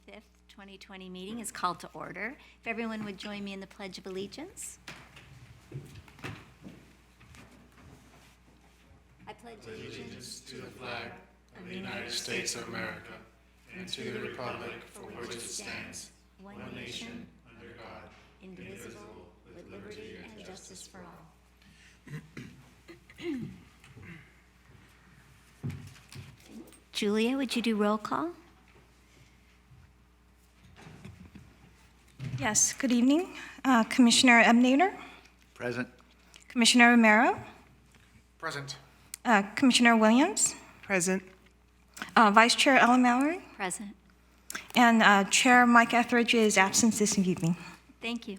5th, 2020 meeting is called to order. If everyone would join me in the Pledge of Allegiance. I pledge allegiance to the flag of the United States of America and to the republic for which it stands, one nation, under God, indivisible, with liberty and justice for all. Julia, would you do roll call? Yes, good evening. Commissioner Ebnader, Present. Commissioner Romero, Present. Commissioner Williams, Present. Vice Chair Ellen Mallory, Present. and Chair Mike Etheridge is absent this evening. Thank you.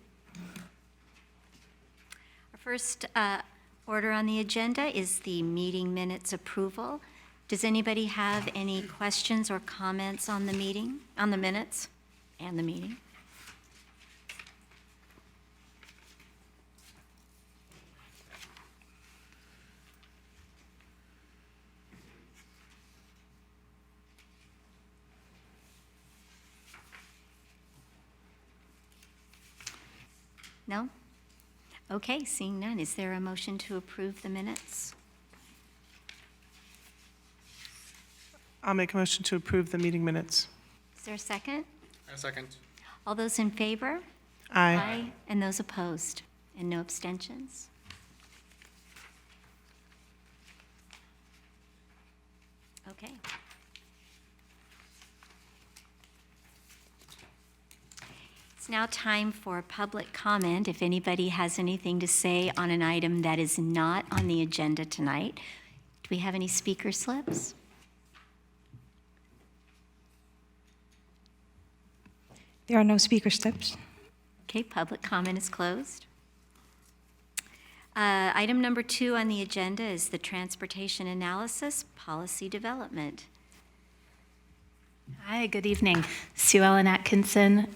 Our first order on the agenda is the meeting minutes approval. Does anybody have any questions or comments on the meeting, on the minutes and the meeting? No? Okay, seeing none, is there a motion to approve the minutes? I'll make a motion to approve the meeting minutes. Is there a second? A second. All those in favor? Aye. And those opposed? And no abstentions? Okay. It's now time for public comment. If anybody has anything to say on an item that is not on the agenda tonight. Do we have any speaker slips? There are no speaker slips. Okay, public comment is closed. Item number 2 on the agenda is the transportation analysis policy development. Hi, good evening. Sue Ellen Atkinson,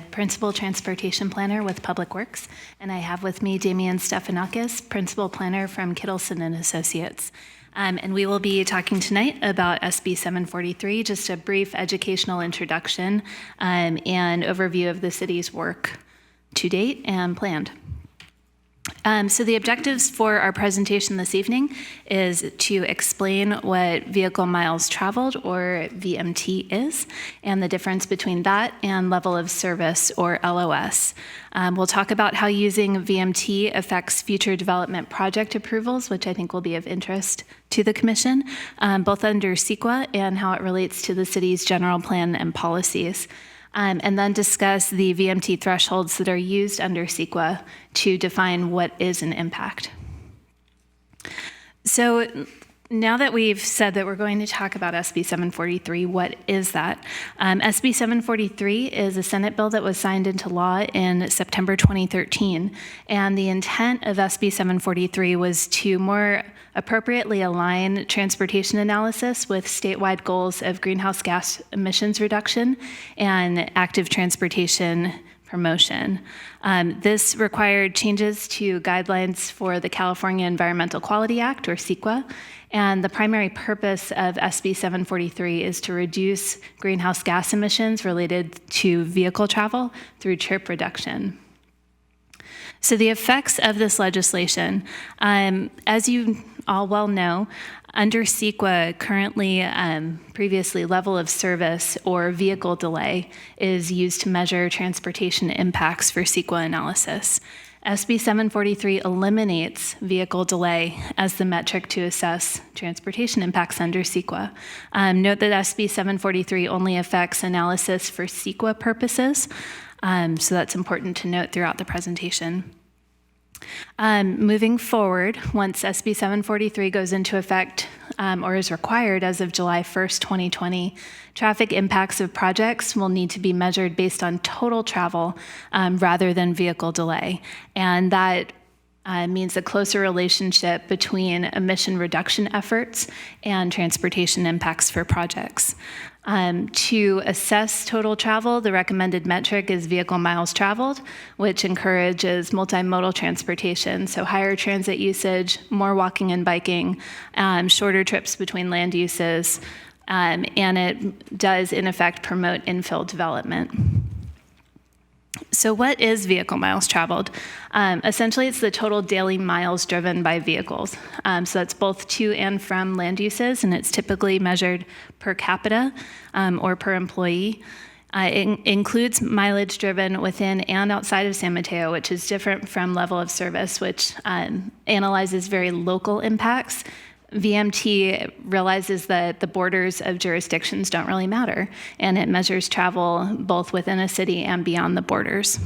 Principal Transportation Planner with Public Works, and I have with me Damian Stefanakis, Principal Planner from Kittleson and Associates. And we will be talking tonight about SB 743, just a brief educational introduction and overview of the city's work to date and planned. So the objectives for our presentation this evening is to explain what vehicle miles traveled, or VMT, is, and the difference between that and level of service, or LOS. We'll talk about how using VMT affects future development project approvals, which I think will be of interest to the Commission, both under CEQA and how it relates to the city's general plan and policies. And then discuss the VMT thresholds that are used under CEQA to define what is an impact. So now that we've said that we're going to talk about SB 743, what is that? SB 743 is a Senate bill that was signed into law in September 2013, and the intent of SB 743 was to more appropriately align transportation analysis with statewide goals of greenhouse gas emissions reduction and active transportation promotion. This required changes to guidelines for the California Environmental Quality Act, or CEQA, and the primary purpose of SB 743 is to reduce greenhouse gas emissions related to vehicle travel through trip reduction. So the effects of this legislation, as you all well know, under CEQA, currently, previously, level of service or vehicle delay is used to measure transportation impacts for CEQA analysis. SB 743 eliminates vehicle delay as the metric to assess transportation impacts under CEQA. Note that SB 743 only affects analysis for CEQA purposes, so that's important to note throughout the presentation. Moving forward, once SB 743 goes into effect or is required as of July 1st, 2020, traffic impacts of projects will need to be measured based on total travel rather than vehicle delay. And that means a closer relationship between emission reduction efforts and transportation impacts for projects. To assess total travel, the recommended metric is vehicle miles traveled, which encourages multimodal transportation, so higher transit usage, more walking and biking, shorter trips between land uses, and it does, in effect, promote infill development. So what is vehicle miles traveled? Essentially, it's the total daily miles driven by vehicles. So that's both to and from land uses, and it's typically measured per capita or per employee. It includes mileage driven within and outside of San Mateo, which is different from level of service, which analyzes very local impacts. VMT realizes that the borders of jurisdictions don't really matter, and it measures travel both within a city and beyond the borders.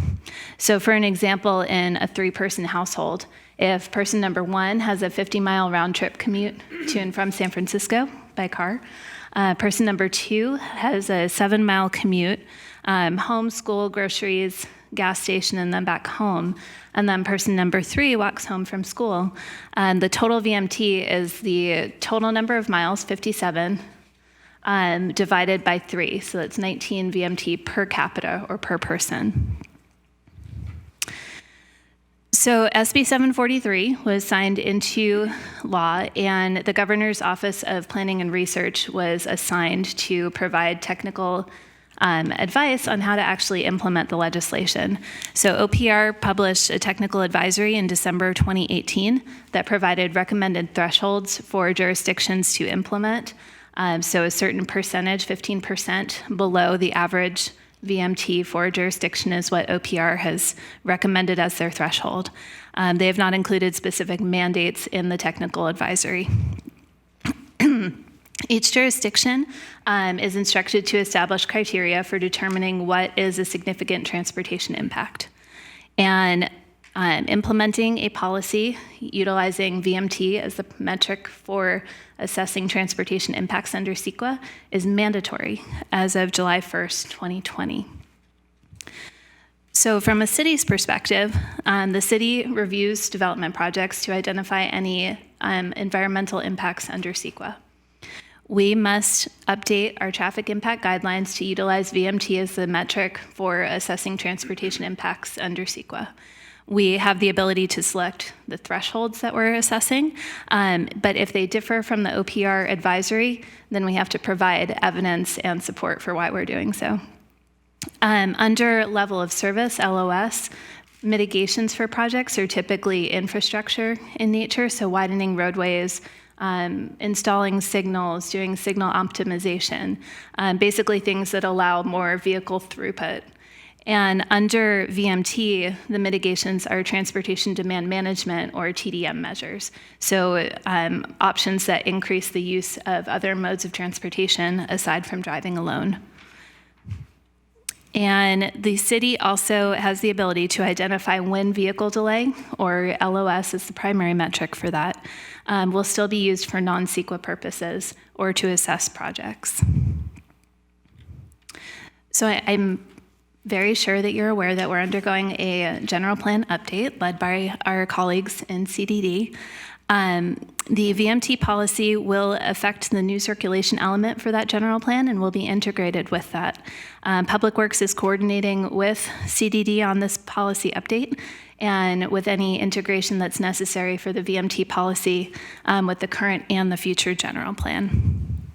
So for an example, in a 3-person household, if person number 1 has a 50-mile round-trip commute to and from San Francisco by car, person number 2 has a 7-mile commute, home, school, groceries, gas station, and then back home. And then person number 3 walks home from school. The total VMT is the total number of miles, 57, divided by 3. So that's 19 VMT per capita or per person. So SB 743 was signed into law, and the Governor's Office of Planning and Research was assigned to provide technical advice on how to actually implement the legislation. So OPR published a technical advisory in December 2018 that provided recommended thresholds for jurisdictions to implement. So a certain percentage, 15% below the average VMT for a jurisdiction is what OPR has recommended as their threshold. They have not included specific mandates in the technical advisory. Each jurisdiction is instructed to establish criteria for determining what is a significant transportation impact. And implementing a policy utilizing VMT as the metric for assessing transportation impacts under CEQA is mandatory as of July 1st, 2020. So from a city's perspective, the city reviews development projects to identify any environmental impacts under CEQA. We must update our traffic impact guidelines to utilize VMT as the metric for assessing transportation impacts under CEQA. We have the ability to select the thresholds that we're assessing, but if they differ from the OPR advisory, then we have to provide evidence and support for why we're doing so. Under level of service, LOS, mitigations for projects are typically infrastructure in nature, so widening roadways, installing signals, doing signal optimization, basically things that allow more vehicle throughput. And under VMT, the mitigations are transportation demand management or TDM measures. So options that increase the use of other modes of transportation aside from driving alone. And the city also has the ability to identify when vehicle delay, or LOS is the primary metric for that, will still be used for non-CEQA purposes or to assess projects. So I'm very sure that you're aware that we're undergoing a general plan update led by our colleagues in CDD. The VMT policy will affect the new circulation element for that general plan and will be integrated with that. Public Works is coordinating with CDD on this policy update and with any integration that's necessary for the VMT policy with the current and the future general plan.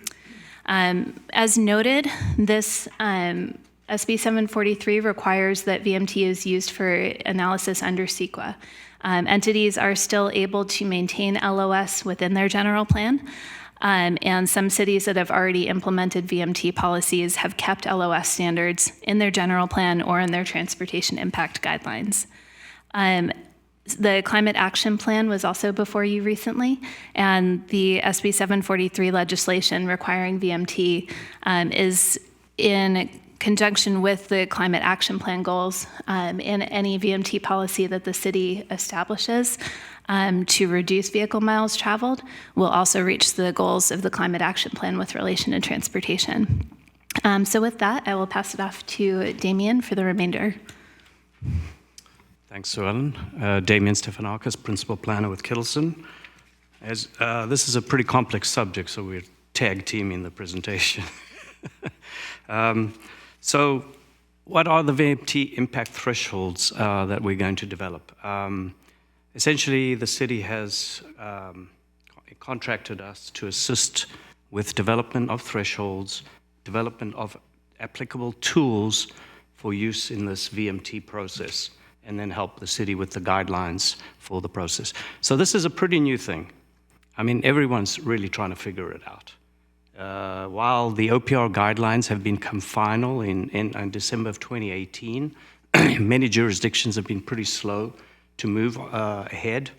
As noted, this SB 743 requires that VMT is used for analysis under CEQA. Entities are still able to maintain LOS within their general plan, and some cities that have already implemented VMT policies have kept LOS standards in their general plan or in their transportation impact guidelines. The Climate Action Plan was also before you recently, and the SB 743 legislation requiring VMT is in conjunction with the Climate Action Plan goals in any VMT policy that the city establishes to reduce vehicle miles traveled will also reach the goals of the Climate Action Plan with relation to transportation. So with that, I will pass it off to Damien for the remainder. Thanks, Sue Ellen. Damien Stefanakis, Principal Planner with Kittleson. This is a pretty complex subject, so we're tag teaming the presentation. So what are the VMT impact thresholds that we're going to develop? Essentially, the city has contracted us to assist with development of thresholds, development of applicable tools for use in this VMT process, and then help the city with the guidelines for the process. So this is a pretty new thing. I mean, everyone's really trying to figure it out. While the OPR guidelines have become final in December of 2018, many jurisdictions have been pretty slow to move ahead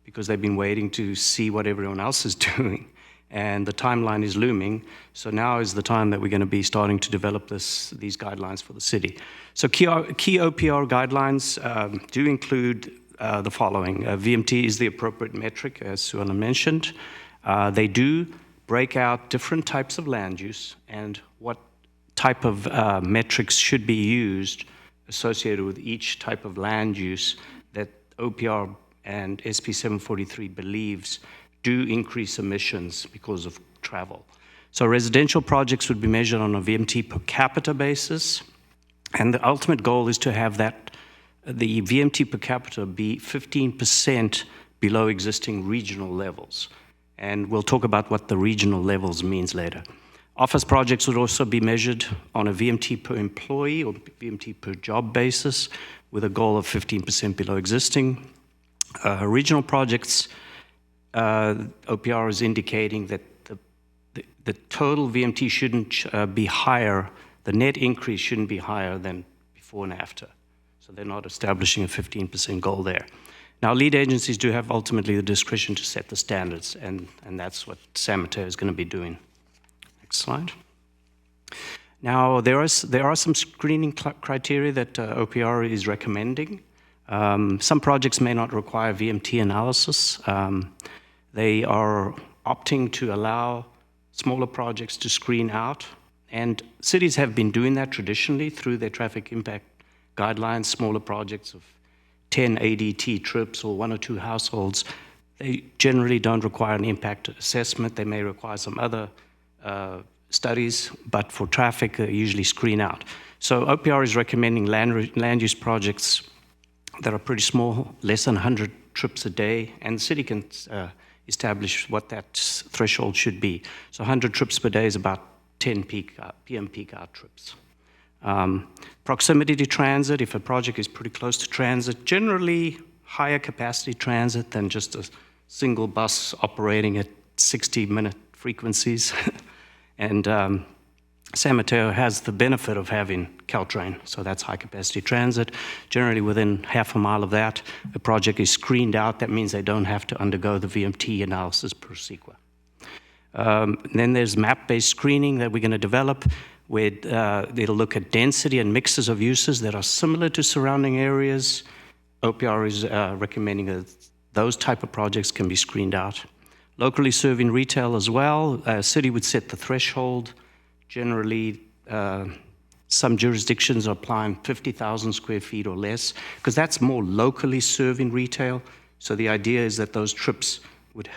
because they've been waiting to see what everyone else is doing. And the timeline is looming, so now is the time that we're going to be starting to develop these guidelines for the city. So key OPR guidelines do include the following. VMT is the appropriate metric, as Suella mentioned. They do break out different types of land use and what type of metrics should be used associated with each type of land use that OPR and SB 743 believes do increase emissions because of travel. So residential projects would be measured on a VMT per capita basis, and the ultimate goal is to have the VMT per capita be 15% below existing regional levels. And we'll talk about what the regional levels means later. Office projects would also be measured on a VMT per employee or VMT per job basis with a goal of 15% below existing. Regional projects, OPR is indicating that the total VMT shouldn't be higher, the net increase shouldn't be higher than before and after. So they're not establishing a 15% goal there. Now, lead agencies do have ultimately the discretion to set the standards, and that's what San Mateo is going to be doing. Next slide. Now, there are some screening criteria that OPR is recommending. Some projects may not require VMT analysis. They are opting to allow smaller projects to screen out, and cities have been doing that traditionally through their traffic impact guidelines. Smaller projects of 10 ADT trips or 1 or 2 households, they generally don't require an impact assessment. They may require some other studies, but for traffic, they usually screen out. So OPR is recommending land use projects that are pretty small, less than 100 trips a day, and the city can establish what that threshold should be. So 100 trips per day is about 10 PM peak hour trips. Proximity to transit, if a project is pretty close to transit, generally higher capacity transit than just a single bus operating at 60-minute frequencies. And San Mateo has the benefit of having Caltrain, so that's high capacity transit. Generally within half a mile of that, a project is screened out. That means they don't have to undergo the VMT analysis per sequa. Then there's map-based screening that we're going to develop, where it'll look at density and mixes of uses that are similar to surrounding areas. OPR is recommending that those type of projects can be screened out. Locally serving retail as well, city would set the threshold. Generally, some jurisdictions are applying 50,000 square feet or less, because that's more locally serving retail. So the idea is that those trips would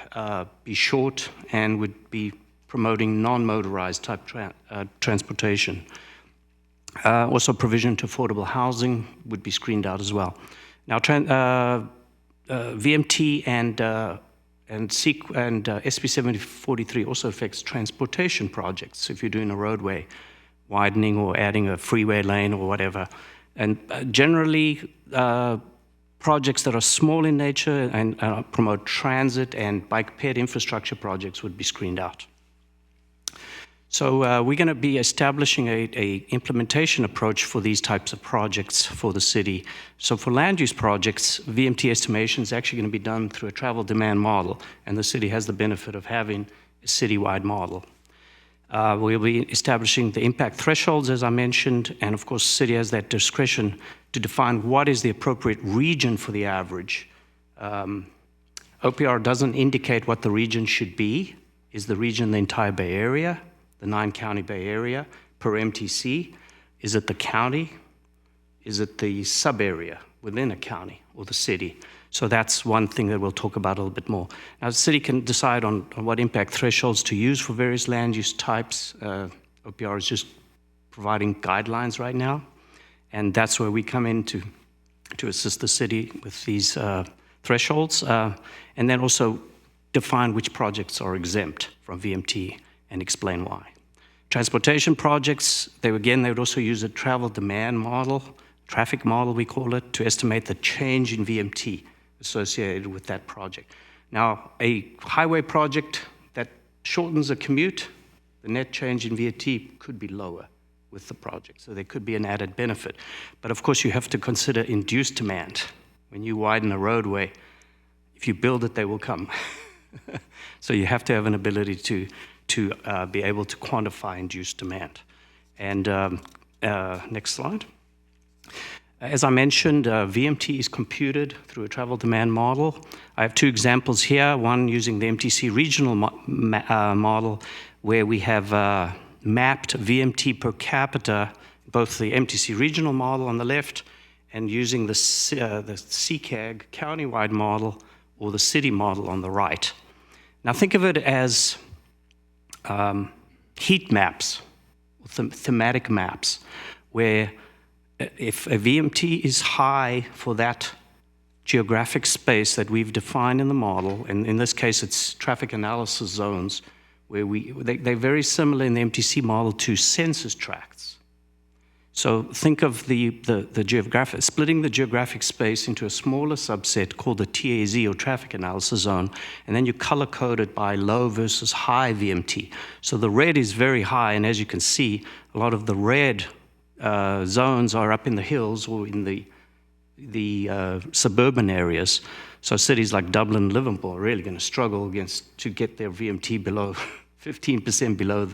be short and would be promoting non-motorized type transportation. Also, provision to affordable housing would be screened out as well. Now, VMT and SB 743 also affects transportation projects. If you're doing a roadway widening or adding a freeway lane or whatever, and generally projects that are small in nature and promote transit and bike-paired infrastructure projects would be screened out. So we're going to be establishing a implementation approach for these types of projects for the city. So for land use projects, VMT estimation is actually going to be done through a travel demand model, and the city has the benefit of having a citywide model. We'll be establishing the impact thresholds, as I mentioned, and of course, the city has that discretion to define what is the appropriate region for the average. OPR doesn't indicate what the region should be. Is the region the entire Bay Area? The 9-county Bay Area per MTC? Is it the county? Is it the sub-area within a county or the city? So that's one thing that we'll talk about a little bit more. Now, the city can decide on what impact thresholds to use for various land use types. OPR is just providing guidelines right now, and that's where we come in to assist the city with these thresholds, and then also define which projects are exempt from VMT and explain why. Transportation projects, they would also use a travel demand model, traffic model we call it, to estimate the change in VMT associated with that project. Now, a highway project that shortens a commute, the net change in VMT could be lower with the project, so there could be an added benefit. But of course, you have to consider induced demand. When you widen a roadway, if you build it, they will come. So you have to have an ability to be able to quantify induced demand. And next slide. As I mentioned, VMT is computed through a travel demand model. I have two examples here, one using the MTC regional model, where we have mapped VMT per capita, both the MTC regional model on the left and using the CCAG countywide model or the city model on the right. Now think of it as heat maps, thematic maps, where if a VMT is high for that geographic space that we've defined in the model, and in this case it's traffic analysis zones, where they're very similar in the MTC model to census tracts. So think of the geographic, splitting the geographic space into a smaller subset called the TAZ, or traffic analysis zone, and then you color code it by low versus high VMT. So the red is very high, and as you can see, a lot of the red zones are up in the hills or in the suburban areas. So cities like Dublin, Liverpool are really going to struggle to get their VMT below 15% below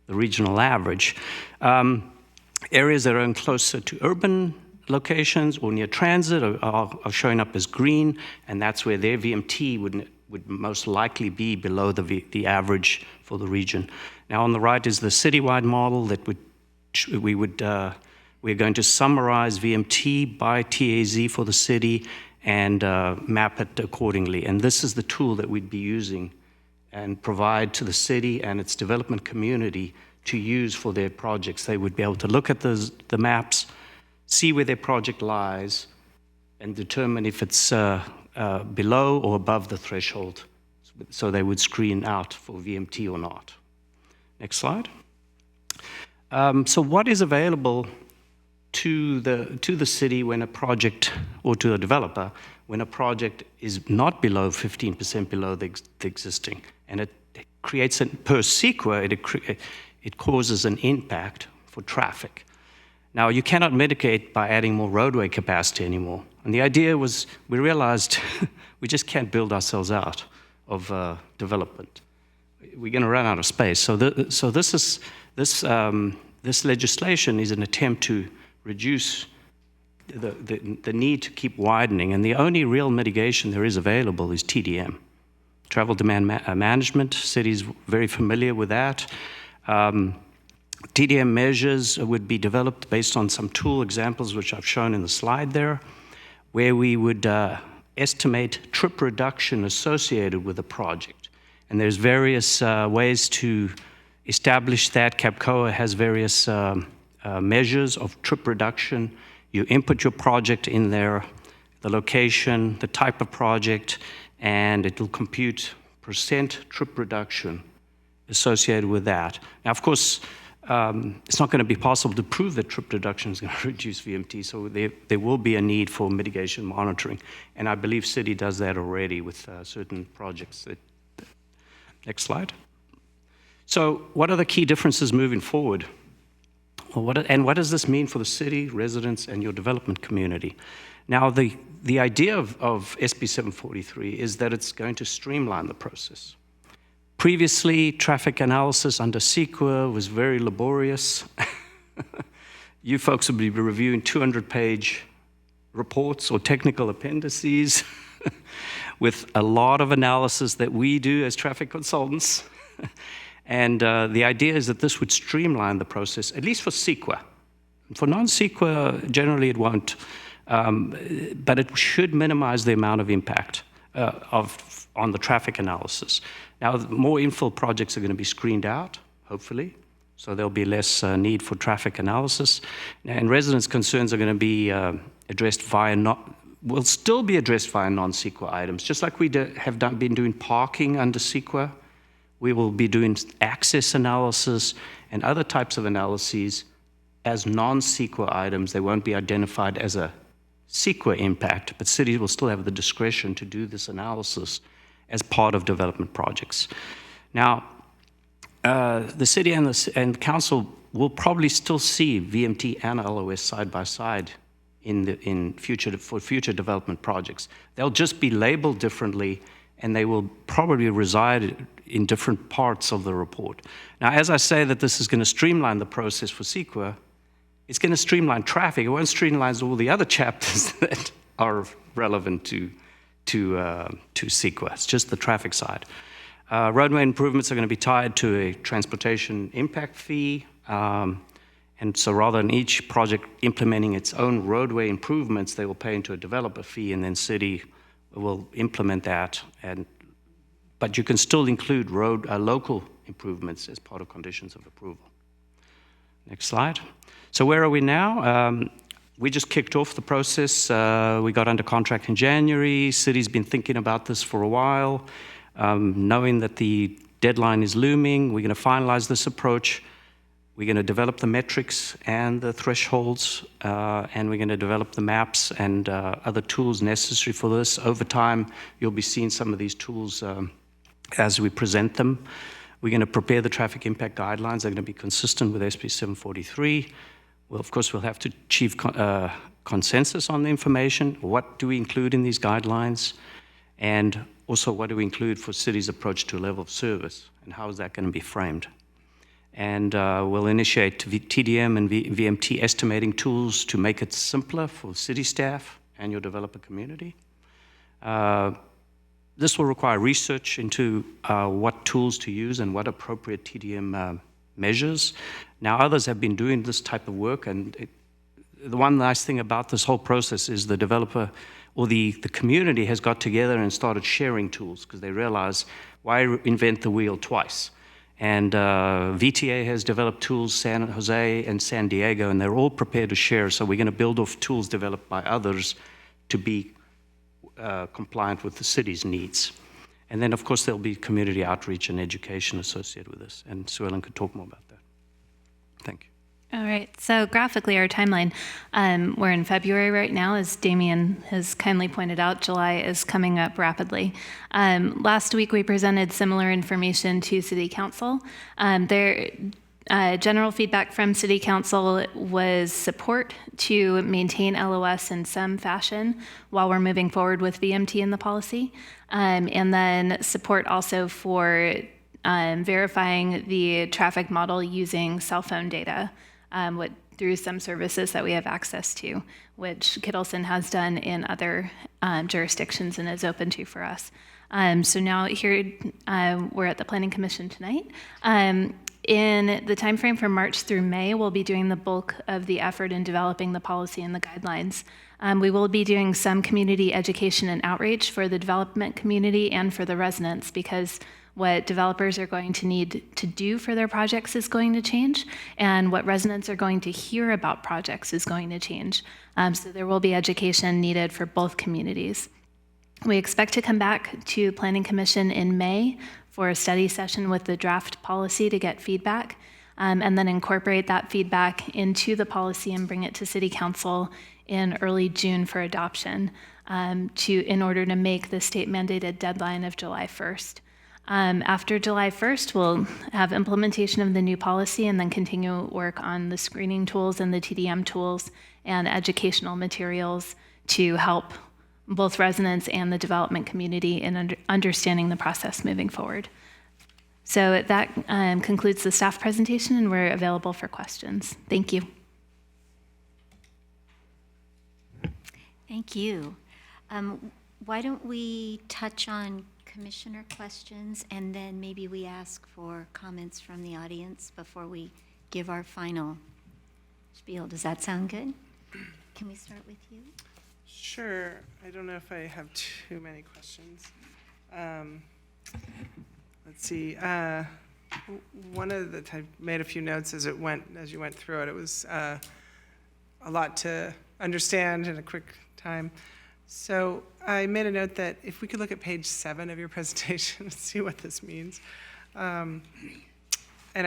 the regional average. Areas that are closer to urban locations or near transit are showing up as green, and that's where their VMT would most likely be below the average for the region. Now on the right is the citywide model that we're going to summarize VMT by TAZ for the city and map it accordingly. And this is the tool that we'd be using and provide to the city and its development community to use for their projects. They would be able to look at the maps, see where their project lies, and determine if it's below or above the threshold. So they would screen out for VMT or not. Next slide. So what is available to the city when a project, or to a developer, when a project is not below 15% below the existing, and it creates per sequa, it causes an impact for traffic. Now, you cannot mitigate by adding more roadway capacity anymore. And the idea was, we realized we just can't build ourselves out of development. We're going to run out of space. So this legislation is an attempt to reduce the need to keep widening. And the only real mitigation there is available is TDM, travel demand management. Cities very familiar with that. TDM measures would be developed based on some tool examples, which I've shown in the slide there, where we would estimate trip reduction associated with a project. And there's various ways to establish that. CAPCOA has various measures of trip reduction. You input your project in there, the location, the type of project, and it will compute % trip reduction associated with that. Now, of course, it's not going to be possible to prove that trip reduction is going to reduce VMT, so there will be a need for mitigation monitoring. And I believe City does that already with certain projects. Next slide. So what are the key differences moving forward? Well, what does this mean for the city, residents, and your development community? Now, the idea of SB 743 is that it's going to streamline the process. Previously, traffic analysis under CEQA was very laborious. You folks would be reviewing 200-page reports or technical appendices with a lot of analysis that we do as traffic consultants. And the idea is that this would streamline the process, at least for CEQA. For non-CEQA, generally it won't, but it should minimize the amount of impact on the traffic analysis. Now, more infill projects are going to be screened out, hopefully, so there'll be less need for traffic analysis. And residents' concerns are going to be addressed will still be addressed via non-CEQA items, just like we have been doing parking under CEQA. We will be doing access analysis and other types of analyses as non-CEQA items. They won't be identified as a CEQA impact, but cities will still have the discretion to do this analysis as part of development projects. Now, the city and council will probably still see VMT and LOS side by side for future development projects. They'll just be labeled differently, and they will probably reside in different parts of the report. Now, as I say that this is going to streamline the process for CEQA, it's going to streamline traffic. It won't streamline all the other chapters that are relevant to CEQA. It's just the traffic side. Roadway improvements are going to be tied to a transportation impact fee. And so rather than each project implementing its own roadway improvements, they will pay into a developer fee, and then city will implement that. But you can still include local improvements as part of conditions of approval. Next slide. So where are we now? We just kicked off the process. We got under contract in January. City's been thinking about this for a while. Knowing that the deadline is looming, we're going to finalize this approach. We're going to develop the metrics and the thresholds, and we're going to develop the maps and other tools necessary for this. Over time, you'll be seeing some of these tools as we present them. We're going to prepare the traffic impact guidelines. They're going to be consistent with SB 743. Well, of course, we'll have to achieve consensus on the information. What do we include in these guidelines? And also, what do we include for cities' approach to level of service? And how is that going to be framed? And we'll initiate TDM and VMT estimating tools to make it simpler for city staff and your developer community. This will require research into what tools to use and what appropriate TDM measures. Now, others have been doing this type of work, and the one nice thing about this whole process is the developer or the community has got together and started sharing tools because they realize, why invent the wheel twice? And VTA has developed tools, San Jose and San Diego, and they're all prepared to share. So we're going to build off tools developed by others to be compliant with the city's needs. And then, of course, there'll be community outreach and education associated with this. And Sue Ellen could talk more about that. Thank you. All right, so graphically, our timeline, we're in February right now. As Damien has kindly pointed out, July is coming up rapidly. Last week, we presented similar information to City Council. General feedback from City Council was support to maintain LOS in some fashion while we're moving forward with VMT in the policy, and then support also for verifying the traffic model using cell phone data through some services that we have access to, which Kittleson has done in other jurisdictions and is open to for us. So now here we're at the Planning Commission tonight. In the timeframe from March through May, we'll be doing the bulk of the effort in developing the policy and the guidelines. We will be doing some community education and outreach for the development community and for the residents, because what developers are going to need to do for their projects is going to change, and what residents are going to hear about projects is going to change. So there will be education needed for both communities. We expect to come back to Planning Commission in May for a study session with the draft policy to get feedback, and then incorporate that feedback into the policy and bring it to City Council in early June for adoption, in order to make the state mandated deadline of July 1st. After July 1st, we'll have implementation of the new policy and then continue work on the screening tools and the TDM tools and educational materials to help both residents and the development community in understanding the process moving forward. So that concludes the staff presentation, and we're available for questions. Thank you. Thank you. Why don't we touch on commissioner questions, and then maybe we ask for comments from the audience before we give our final spiel. Does that sound good? Can we start with you? Sure. I don't know if I have too many questions. Let's see. One of the, I made a few notes as you went through it. It was a lot to understand in a quick time. So I made a note that if we could look at page 7 of your presentation and see what this means. And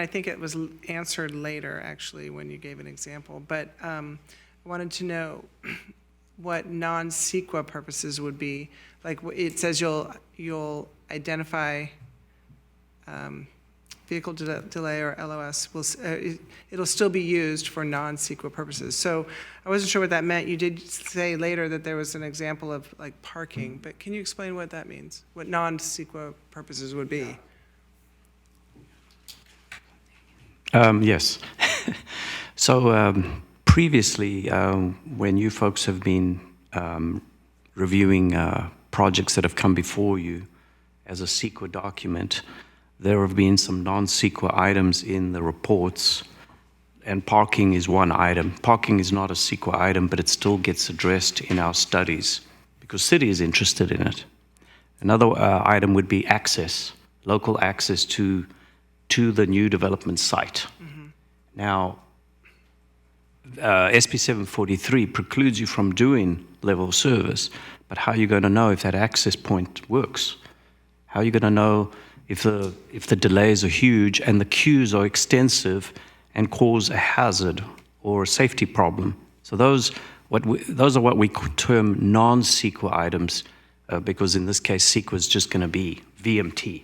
I think it was answered later, actually, when you gave an example. But I wanted to know what non-CEQA purposes would be. Like, it says you'll identify vehicle delay or LOS. It'll still be used for non-CEQA purposes. So I wasn't sure what that meant. You did say later that there was an example of like parking, but can you explain what that means? What non-CEQA purposes would be? Yes. So previously, when you folks have been reviewing projects that have come before you as a CEQA document, there have been some non-CEQA items in the reports, and parking is one item. Parking is not a CEQA item, but it still gets addressed in our studies because city is interested in it. Another item would be access, local access to the new development site. Mm-hmm. Now, SB 743 precludes you from doing level of service, but how are you going to know if that access point works? How are you going to know if the delays are huge and the queues are extensive and cause a hazard or a safety problem? So those are what we term non-CEQA items, because in this case, CEQA is just going to be VMT.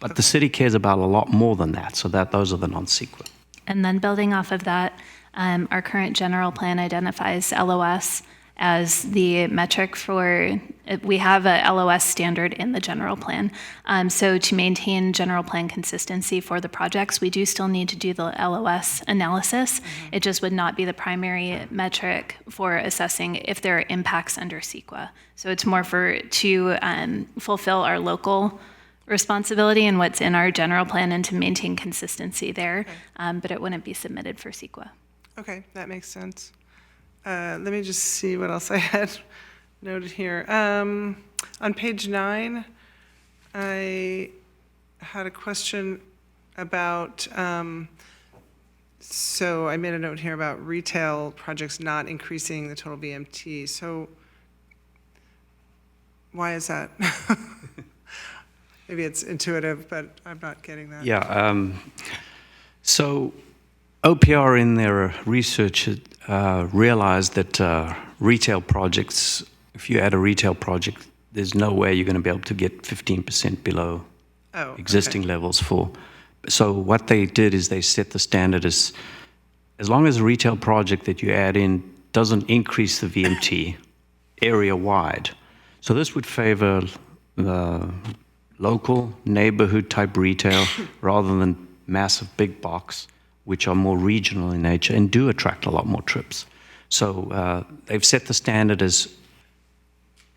But the city cares about a lot more than that, so those are the non-CEQA. And then building off of that, our current general plan identifies LOS as the metric for, we have a LOS standard in the general plan. So to maintain general plan consistency for the projects, we do still need to do the LOS analysis. Mm-hmm. It just would not be the primary metric for assessing if there are impacts under CEQA. So it's more to fulfill our local responsibility and what's in our general plan and to maintain consistency there, okay. But it wouldn't be submitted for CEQA. Okay, that makes sense. Let me just see what else I had noted here. On page 9, I had a question about, so I made a note here about retail projects not increasing the total VMT. So why is that? Maybe it's intuitive, but I'm not getting that. Yeah. So OPR in their research realized that retail projects, if you add a retail project, there's no way you're going to be able to get 15% below existing levels for. So what they did is they set the standard as long as a retail project that you add in doesn't increase the VMT area-wide. So this would favor local neighborhood type retail rather than massive big box, which are more regional in nature and do attract a lot more trips. So they've set the standard as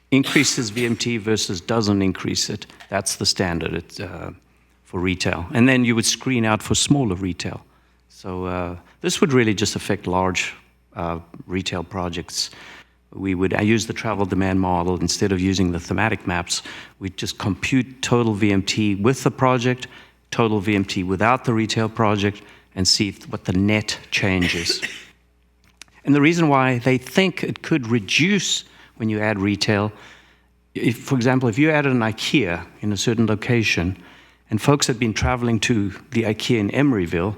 increases VMT versus doesn't increase it. That's the standard for retail. And then you would screen out for smaller retail. So this would really just affect large retail projects. I use the travel demand model. Instead of using the thematic maps, we just compute total VMT with the project, total VMT without the retail project, and see what the net change is. And the reason why they think it could reduce when you add retail, for example, if you added an IKEA in a certain location, and folks had been traveling to the IKEA in Emeryville,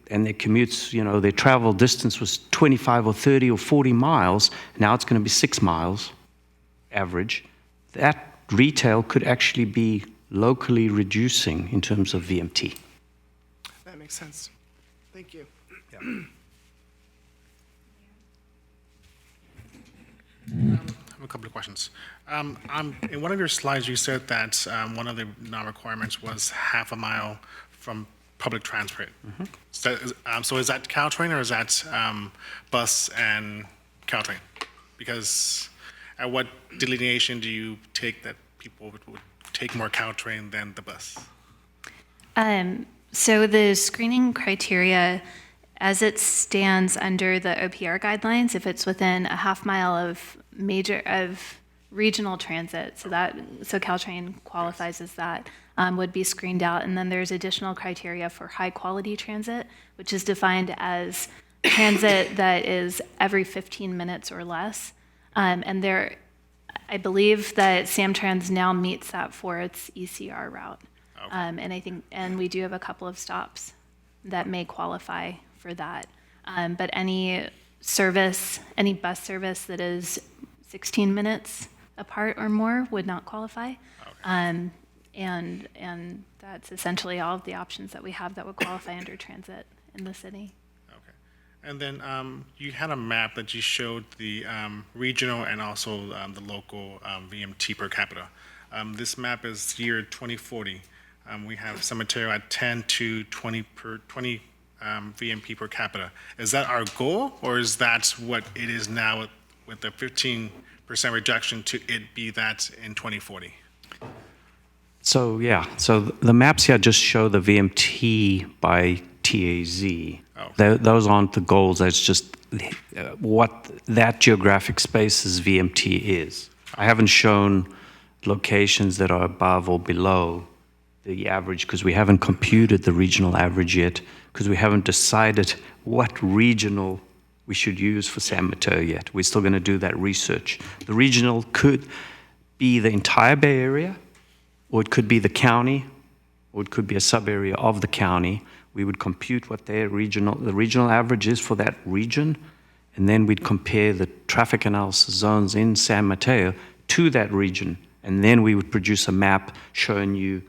and their commutes, their travel distance was 25 or 30 or 40 miles. Now it's going to be 6 miles average. That retail could actually be locally reducing in terms of VMT. That makes sense. Thank you. Yeah. I have a couple of questions. In one of your slides, you said that one of the non-requirements was half a mile from public transport. Mm-hmm. So is that Caltrain or is that bus and Caltrain? Because at what delineation do you take that people would take more Caltrain than the bus? So the screening criteria, as it stands under the OPR guidelines, if it's within a half mile of regional transit, so Caltrain qualifies as that, would be screened out. And then there's additional criteria for high quality transit, which is defined as transit that is every 15 minutes or less. And I believe that Samtrans now meets that for its ECR route. And we do have a couple of stops that may qualify for that. But any bus service that is 16 minutes apart or more would not qualify. And that's essentially all of the options that we have that would qualify under transit in the city. Okay. And then you had a map that you showed the regional and also the local VMT per capita. This map is year 2040. We have San Mateo at 10 to 20 VMP per capita. Is that our goal, or is that what it is now with the 15% reduction to it be that in 2040? So the maps here just show the VMT by TAZ. Those aren't the goals. That's just what that geographic space's VMT is. I haven't shown locations that are above or below the average because we haven't computed the regional average yet, because we haven't decided what regional we should use for San Mateo yet. We're still going to do that research. The regional could be the entire Bay Area, or it could be the county, or it could be a sub-area of the county. We would compute what the regional average is for that region, and then we'd compare the traffic analysis zones in San Mateo to that region, and then we would produce a map showing you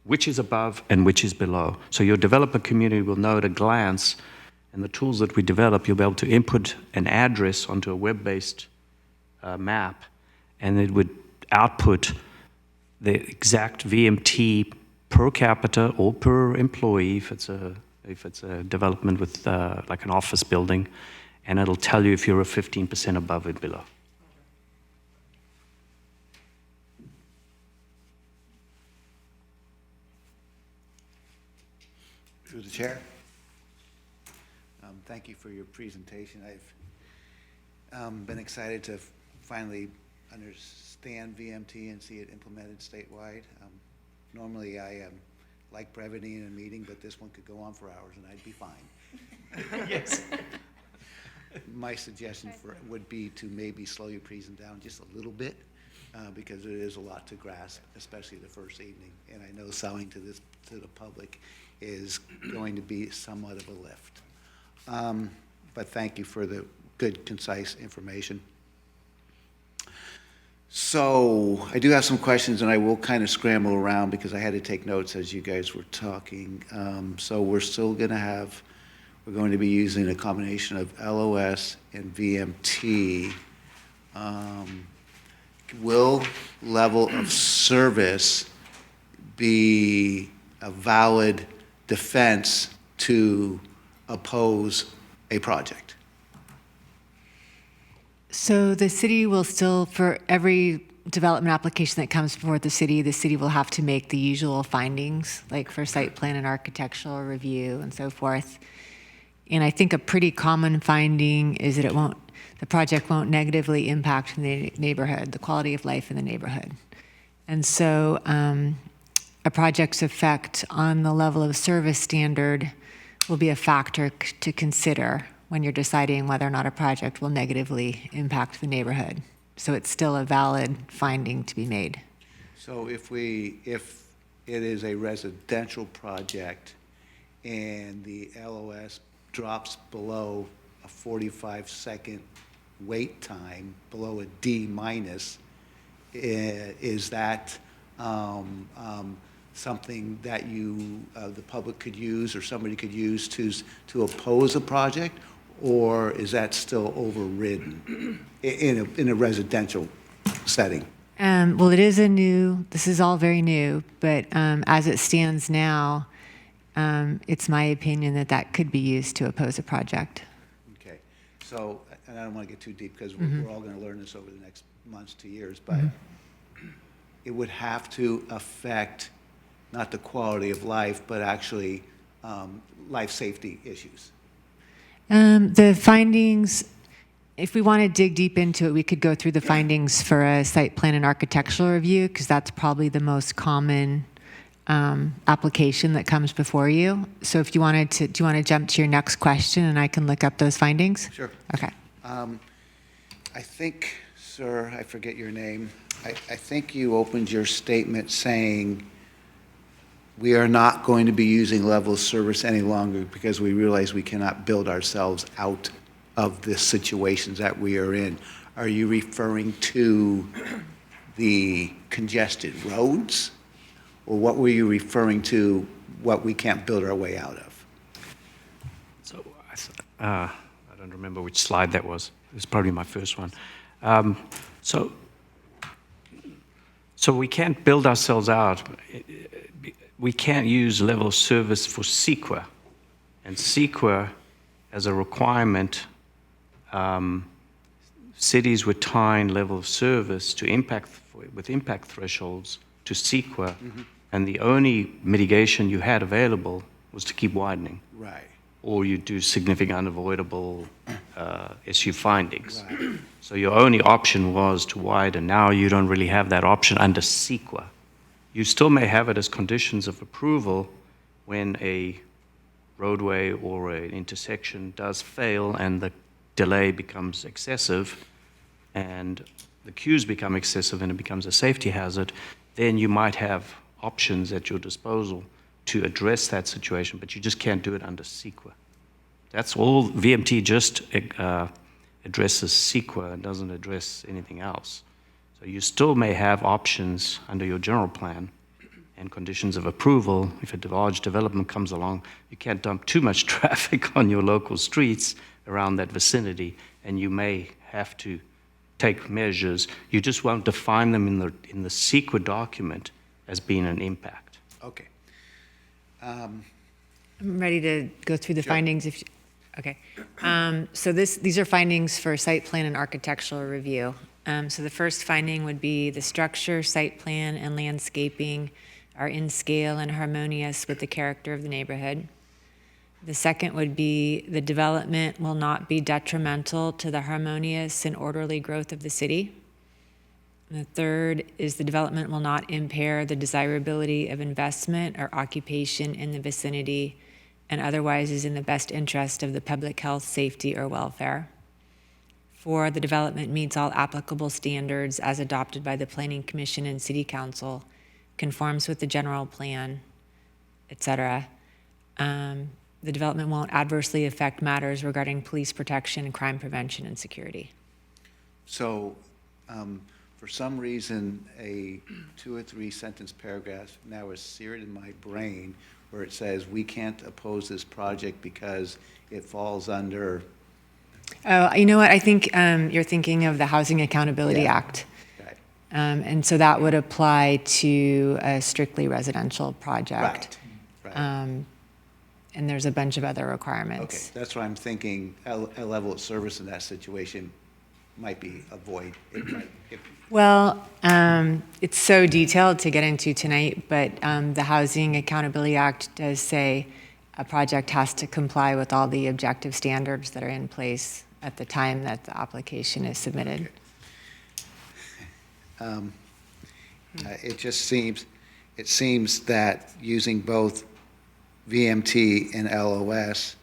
which is above and which is below. So your developer community will know at a glance, and the tools that we develop, you'll be able to input an address onto a web-based map, and it would output the exact VMT per capita or per employee if it's a development with like an office building, and it'll tell you if you're a 15% above or below. Through the chair. Thank you for your presentation. I've been excited to finally understand VMT and see it implemented statewide. Normally, I like brevity in a meeting, but this one could go on for hours and I'd be fine. Yes. My suggestion would be to maybe slow your presentation down just a little bit because it is a lot to grasp, especially the first evening. And I know selling to the public is going to be somewhat of a lift. But thank you for the good, concise information. So I do have some questions, and I will kind of scramble around because I had to take notes as you guys were talking. So we're going to be using a combination of LOS and VMT. Will level of service be a valid defense to oppose a project? So the city will still, for every development application that comes before the city will have to make the usual findings, like for site plan and architectural review and so forth. And I think a pretty common finding is that the project won't negatively impact the neighborhood, the quality of life in the neighborhood. And so a project's effect on the level of service standard will be a factor to consider when you're deciding whether or not a project will negatively impact the neighborhood. So it's still a valid finding to be made. So if it is a residential project and the LOS drops below a 45-second wait time, below a D minus, is that something that the public could use or somebody could use to oppose a project, or is that still overridden in a residential setting? Well, this is all very new, but as it stands now, it's my opinion that could be used to oppose a project. Okay. So, and I don't want to get too deep because we're all going to learn this over the next months to years, but it would have to affect not the quality of life, but actually life safety issues. The findings, if we want to dig deep into it, we could go through the findings for a site plan and architectural review, because that's probably the most common application that comes before you. So if you wanted to, do you want to jump to your next question and I can look up those findings? Sure. Okay. I think, sir, I forget your name. I think you opened your statement saying we are not going to be using level of service any longer because we realize we cannot build ourselves out of the situations that we are in. Are you referring to the congested roads? Or what were you referring to, what we can't build our way out of? So I don't remember which slide that was. It was probably my first one. So we can't build ourselves out. We can't use level of service for CEQA. And CEQA, as a requirement, cities were tying level of service to with impact thresholds to CEQA, and the only mitigation you had available was to keep widening. Right. Or you do significant unavoidable SU findings. Right. So your only option was to widen. Now you don't really have that option under CEQA. You still may have it as conditions of approval when a roadway or an intersection does fail and the delay becomes excessive and the queues become excessive and it becomes a safety hazard, then you might have options at your disposal to address that situation, but you just can't do it under CEQA. That's all. VMT just addresses CEQA and doesn't address anything else. So you still may have options under your general plan and conditions of approval. If a large development comes along, you can't dump too much traffic on your local streets around that vicinity, and you may have to take measures. You just won't define them in the CEQA document as being an impact. Okay. I'm ready to go through the findings. Okay. So these are findings for site plan and architectural review. So the first finding would be the structure, site plan, and landscaping are in scale and harmonious with the character of the neighborhood. The second would be the development will not be detrimental to the harmonious and orderly growth of the city. And the third is the development will not impair the desirability of investment or occupation in the vicinity and otherwise is in the best interest of the public health, safety, or welfare. 4, the development meets all applicable standards as adopted by the Planning Commission and City Council, conforms with the general plan, etc. The development won't adversely affect matters regarding police protection, crime prevention, and security. So, for some reason, a 2 or 3 sentence paragraph now is seared in my brain where it says we can't oppose this project because it falls under. Oh, you know what? I think you're thinking of the Housing Accountability Yeah. Act. Right. And so that would apply to a strictly residential project. Right. And there's a bunch of other Okay, requirements. that's why I'm thinking a level of service in that situation might be a void. It might, Well, it's so detailed to get into tonight, but the Housing Accountability Act does say a project has to comply with all the objective standards that are in place at the time that the application is submitted. it just seems that using both VMT and LOS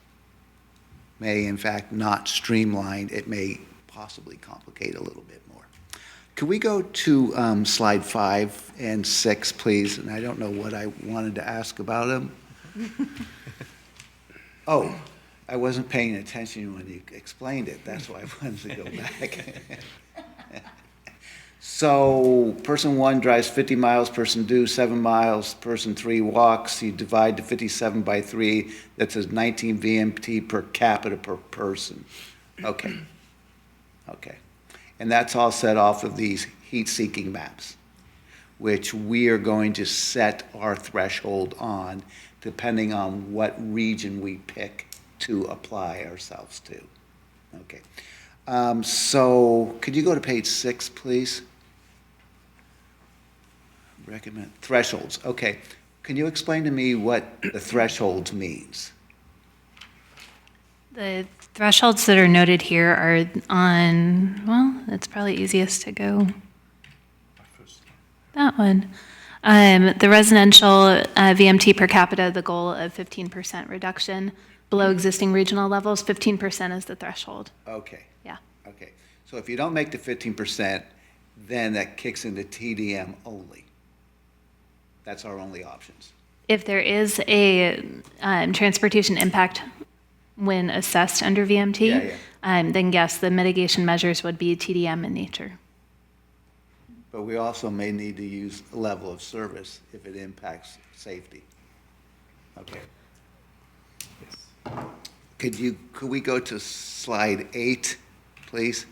may in fact not streamline, it may possibly complicate a little bit more. Could we go to slide 5 and 6, please? And I don't know what I wanted to ask about them. Oh, I wasn't paying attention when you explained it. That's why I wanted to go back. So person 1 drives 50 miles, person 2 7 miles, person 3 walks. You divide the 57 by 3. That says 19 VMT per capita per person. Okay. Okay. And that's all set off of these heat-seeking maps, which we are going to set our threshold on depending on what region we pick to apply ourselves to. Okay. So could you go to page 6, please? Recommend thresholds. Okay. Can you explain to me what the thresholds means? The thresholds that are noted here are on, well, it's probably easiest to go that one. The residential VMT per capita, the goal of 15% reduction below existing regional levels, 15% is the threshold. Okay. Yeah. Okay. So if you don't make the 15%, then that kicks into TDM only. That's our only options. if there is a transportation impact when assessed under VMT, then yes, the mitigation measures would be TDM in nature. But we also may need to use a level of service if it impacts safety. Okay. Could we go to slide 8, please?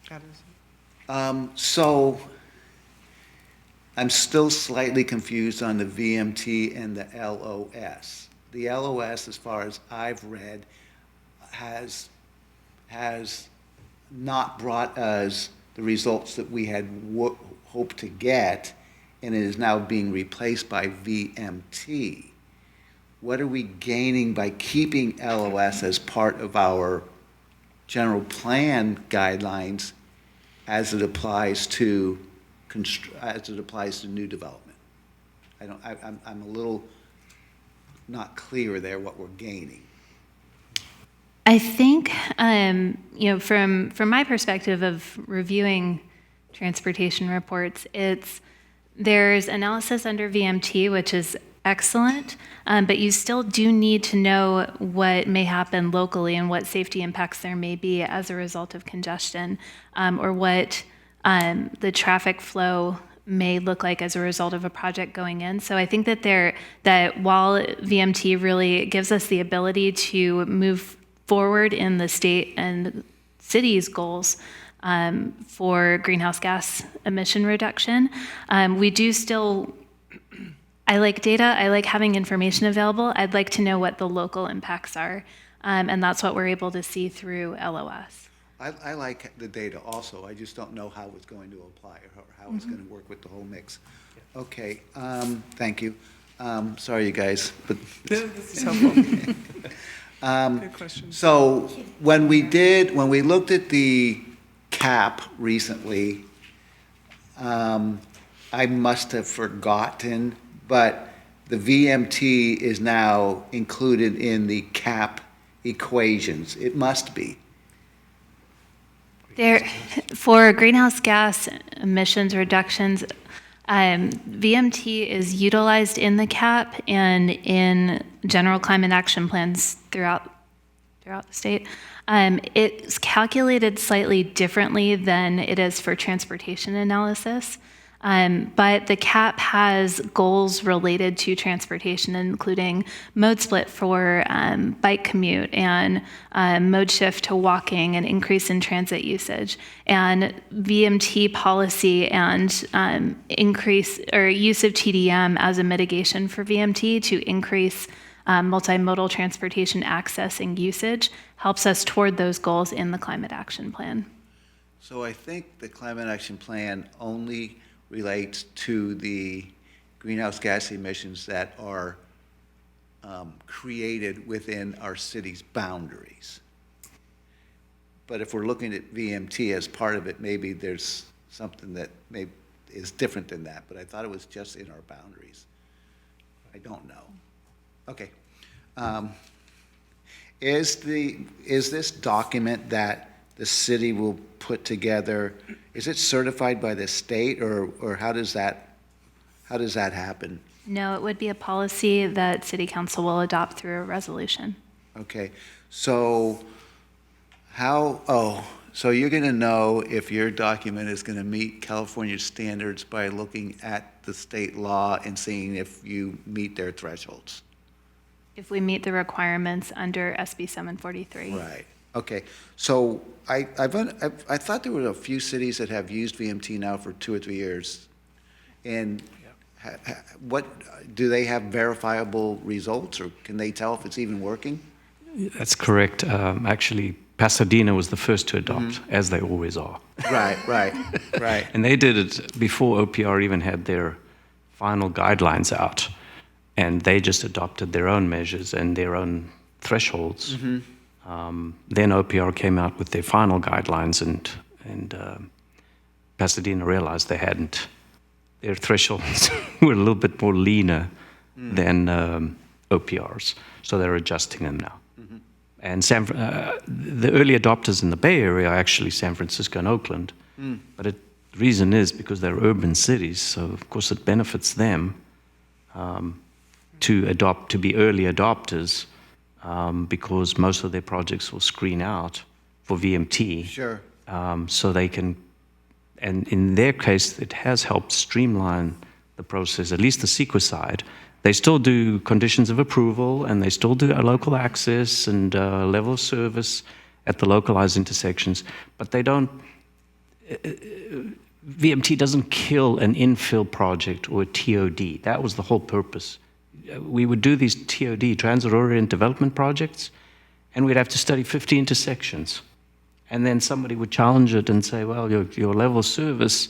Got it. So I'm still slightly confused on the VMT and the LOS. The LOS, as far as I've read, has not brought us the results that we had hoped to get, and it is now being replaced by VMT. What are we gaining by keeping LOS as part of our general plan guidelines as it applies to new development? I'm a little not clear there what we're gaining. I think, from my perspective of reviewing transportation reports, there's analysis under VMT, which is excellent, but you still do need to know what may happen locally and what safety impacts there may be as a result of congestion, or what the traffic flow may look like as a result of a project going in. So I think that while VMT really gives us the ability to move forward in the state and city's goals for greenhouse gas emission reduction, we do still, I like data, I like having information available. I'd like to know what the local impacts are, and that's what we're able to see through LOS. I like the data also, I just don't know how it's going to apply or how it's going to work with the whole mix. Okay, thank you. Sorry, you guys, but This is helpful. Good question. so when we looked at the cap recently, I must have forgotten, but the VMT is now included in the cap equations. It must be. For greenhouse gas emissions reductions, VMT is utilized in the CAP and in general climate action plans throughout the state. It's calculated slightly differently than it is for transportation analysis. But the CAP has goals related to transportation, including mode split for bike commute and mode shift to walking and increase in transit usage, and VMT policy and increase or use of TDM as a mitigation for VMT to increase multimodal transportation access and usage helps us toward those goals in the climate action plan. So I think the climate action plan only relates to the greenhouse gas emissions that are created within our city's boundaries. But if we're looking at VMT as part of it, maybe there's something that is different than that, but I thought it was just in our boundaries. I don't know. Okay. Is this document that the city will put together, is it certified by the state, or how does that happen? No, it would be a policy that City Council will adopt through a resolution. Okay, so so you're going to know if your document is going to meet California standards by looking at the state law and seeing if you meet their thresholds? If we meet the requirements under SB 743. Right. Okay. So I thought there were a few cities that have used VMT now for 2 or 3 years, and what do they have verifiable results, or can they tell if it's even working? That's correct. Actually, Pasadena was the first to adopt, as they always are. Right. And they did it before OPR even had their final guidelines out. And they just adopted their own measures and their own thresholds. Then OPR came out with their final guidelines, and Pasadena realized they hadn't. Their thresholds were a little bit more leaner than OPR's, so they're adjusting them now. And the early adopters in the Bay Area are actually San Francisco and Oakland. But the reason is because they're urban cities, so of course it benefits them. to be early adopters, because most of their projects will screen out for VMT. Sure. So they can, and in their case, it has helped streamline the process, at least the CEQA side. They still do conditions of approval, and they still do a local access and level of service at the localized intersections, but they don't, VMT doesn't kill an infill project or a TOD. That was the whole purpose. We would do these TOD, transit-oriented development projects, and we'd have to study 50 intersections. And then somebody would challenge it and say, well, your level of service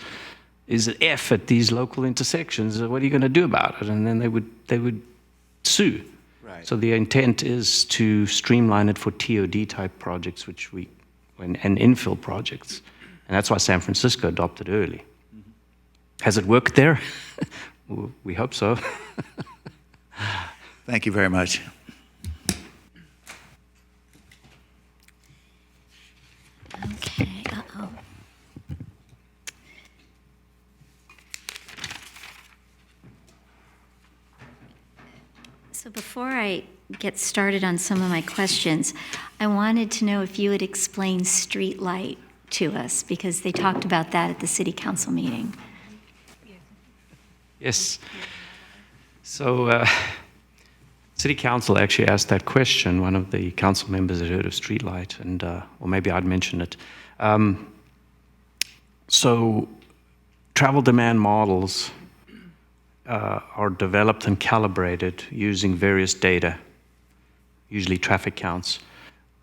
is an F at these local intersections. What are you going to do about it? And then they would sue. Right. So the intent is to streamline it for TOD type projects, and infill projects. And that's why San Francisco adopted early. Has it worked there? We hope so. Thank you very much. Okay, uh-oh. So before I get started on some of my questions, I wanted to know if you would explain street light to us, because they talked about that at the city council meeting. Yes. So city council actually asked that question. One of the council members had heard of streetlight, and or maybe I'd mention it. So travel demand models are developed and calibrated using various data, usually traffic counts,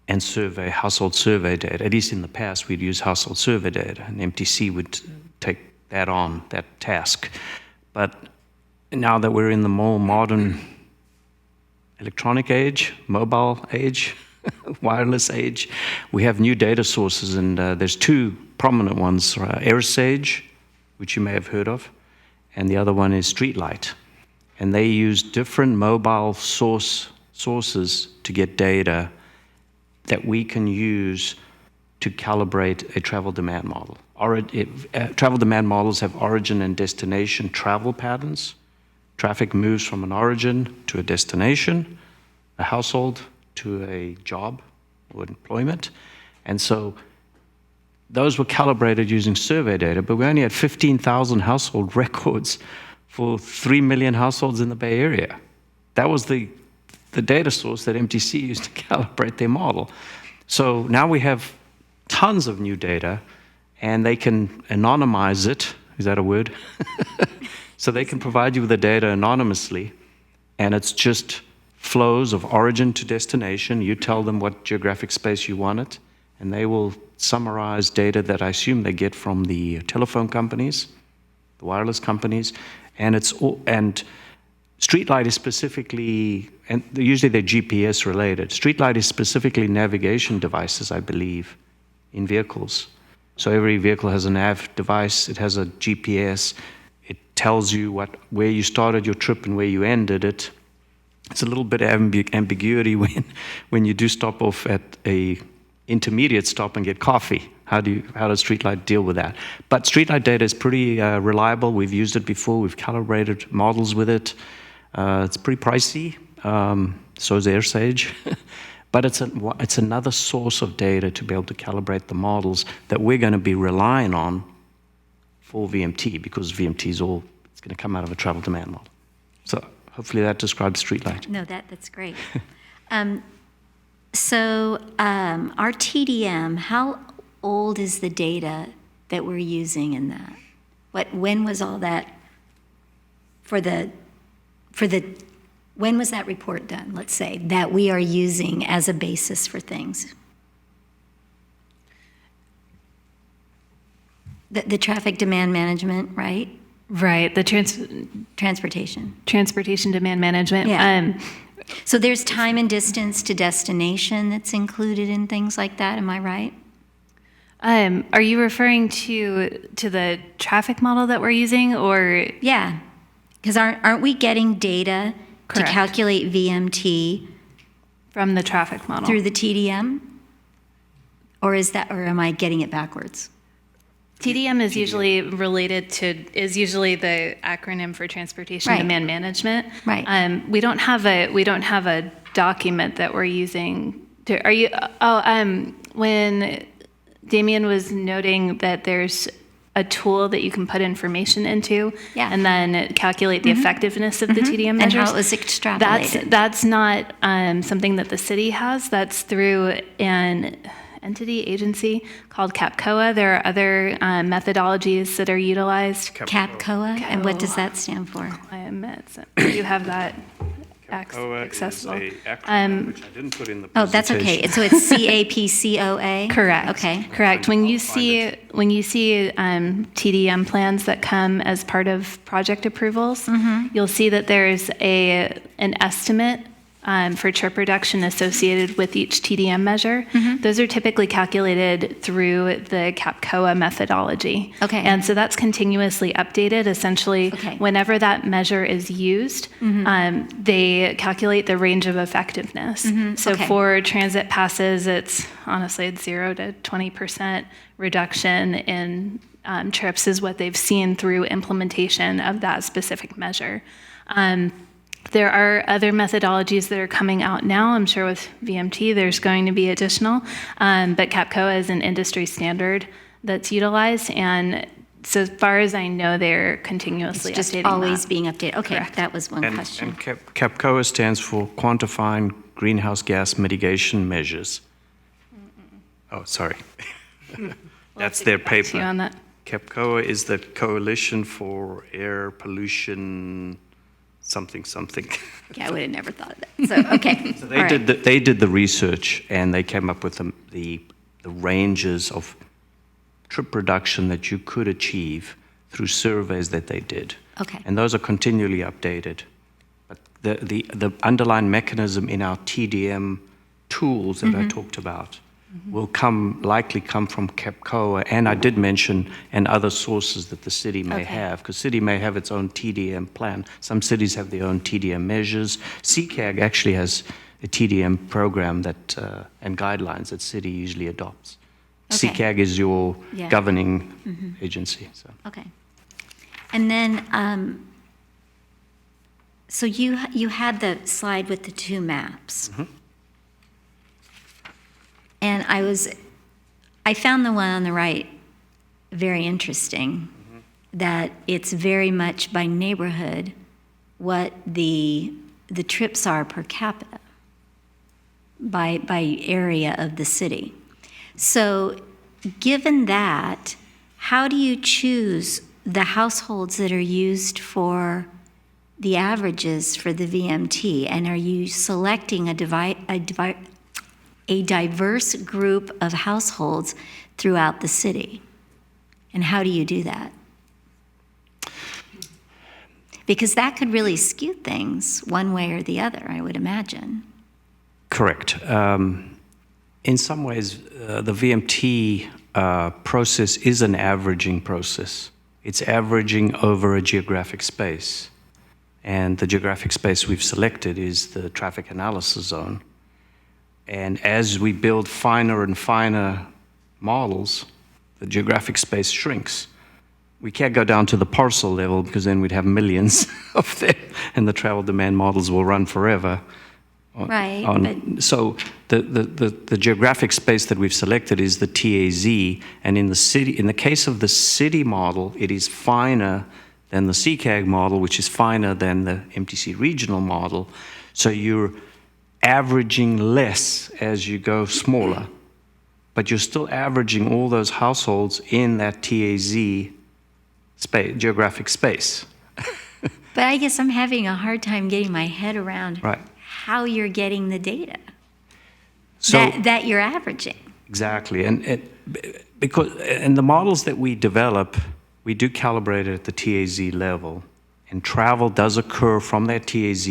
and household survey data. At least in the past, we'd use household survey data, and MTC would take that task. But now that we're in the more modern electronic age, mobile age, wireless age, we have new data sources, and there's two prominent ones, AirSage, which you may have heard of, and the other one is Streetlight. And they use different mobile sources to get data that we can use to calibrate a travel demand model. Travel demand models have origin and destination travel patterns. Traffic moves from an origin to a destination, a household to a job or employment. And so those were calibrated using survey data, but we only had 15,000 household records for 3 million households in the Bay Area. That was the data source that MTC used to calibrate their model. So now we have tons of new data, and they can anonymize it. Is that a word? So they can provide you with the data anonymously, and it's just flows of origin to destination. You tell them what geographic space you want it, and they will summarize data that I assume they get from the telephone companies, the wireless companies, and Streetlight is specifically, and usually they're GPS related. Streetlight is specifically navigation devices, I believe, in vehicles. So every vehicle has a nav device, it has a GPS, it tells you where you started your trip and where you ended it. It's a little bit of ambiguity when you do stop off at a intermediate stop and get coffee. How does Streetlight deal with that? But Streetlight data is pretty reliable. We've used it before. We've calibrated models with it. It's pretty pricey. So is AirSage. But it's another source of data to be able to calibrate the models that we're going to be relying on for VMT, because VMT it's going to come out of a travel demand model. So hopefully that describes Streetlight. No, that's great. So our TDM, how old is the data that we're using in that? When was all that when was that report done, let's say, that we are using as a basis for things? The traffic demand management, right? Right, the Transportation. transportation demand management. Yeah. So there's time and distance to destination that's included in things like that, am I right? Are you referring to the traffic model that we're using, or? Yeah, because aren't we getting data Correct. to calculate VMT From the traffic model. through the TDM? Or am I getting it backwards? TDM is usually is usually the acronym for Transportation Right. Demand Management. Right. We don't have a document that we're using. When Damien was noting that there's a tool that you can put information into Yeah. and then calculate the effectiveness of the TDM And measures. how it was extrapolated. That's not something that the city has. That's through an agency called CAPCOA. There are other methodologies that are utilized. CAPCOA, and what does that stand for? You have that CAPCOA accessible. is a acronym which I didn't put in the Oh, that's okay. presentation. So it's CAPCOA? Correct. Okay. Correct. When you see TDM plans that come as part of project approvals, you'll see that there's an estimate for trip reduction associated with each TDM measure. Those are typically calculated through the CAPCOA methodology. Okay. And so that's continuously updated. Essentially, Okay. whenever that measure is used, they calculate the range of effectiveness. So Okay. for transit passes, it's 0 to 20% reduction in trips is what they've seen through implementation of that specific measure. There are other methodologies that are coming out now. I'm sure with VMT there's going to be additional, but CAPCOA is an industry standard that's utilized, and so far as I know, they're continuously It's just updating always that. being updated. Okay, Correct. that was one And question. CAPCOA stands for Quantifying Greenhouse Mitigation Measures. Oh, sorry. That's their To you paper. on that. CAPCOA is the Coalition for Air Pollution something. Yeah, I would have never thought of that. So, okay. So All right. they did the research, and they came up with the ranges of trip reduction that you could achieve through surveys that they did. Okay. And those are continually updated. But the underlying mechanism in our TDM tools that I talked about will likely come from CAPCOA, and I did mention, and other sources that the city may Okay. have, because city may have its own TDM plan. Some cities have their own TDM measures. CCAG actually has a TDM program that and guidelines that city usually adopts. Okay. CCAG is your Yeah. governing agency. So. Okay. And then, so you had the slide with the two maps. And I found the one on the right very interesting, that it's very much by neighborhood what the trips are per capita by area of the city. So given that, how do you choose the households that are used for the averages for the VMT? And are you selecting a diverse group of households throughout the city? And how do you do that? Because that could really skew things one way or the other, I would imagine. Correct. In some ways, the VMT process is an averaging process. It's averaging over a geographic space. And the geographic space we've selected is the traffic analysis zone. And as we build finer and finer models, the geographic space shrinks. We can't go down to the parcel level because then we'd have millions of them, and the travel demand models will run forever. Right, So the geographic space that we've selected is the TAZ, and in the case of the city model, it is finer than the CCAG model, which is finer than the MTC regional model. So you're averaging less as you go smaller, but you're still averaging all those households in that TAZ geographic space. But I guess I'm having a hard time getting my head around Right. how you're getting the data So that you're averaging. exactly, and because in the models that we develop, we do calibrate it at the TAZ level, and travel does occur from that TAZ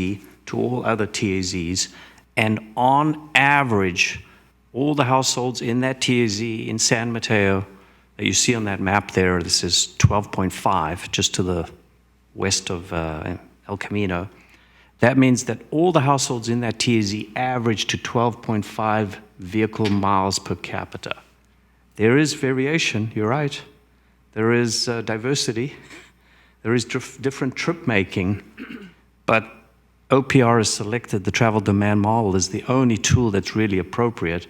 to all other TAZs, and on average, all the households in that TAZ in San Mateo that you see on that map there, this is 12.5, just to the west of El Camino. That means that all the households in that TAZ average to 12.5 vehicle miles per capita. There is variation, you're right, there is diversity, there is different trip making, but OPR has selected the travel demand model as the only tool that's really appropriate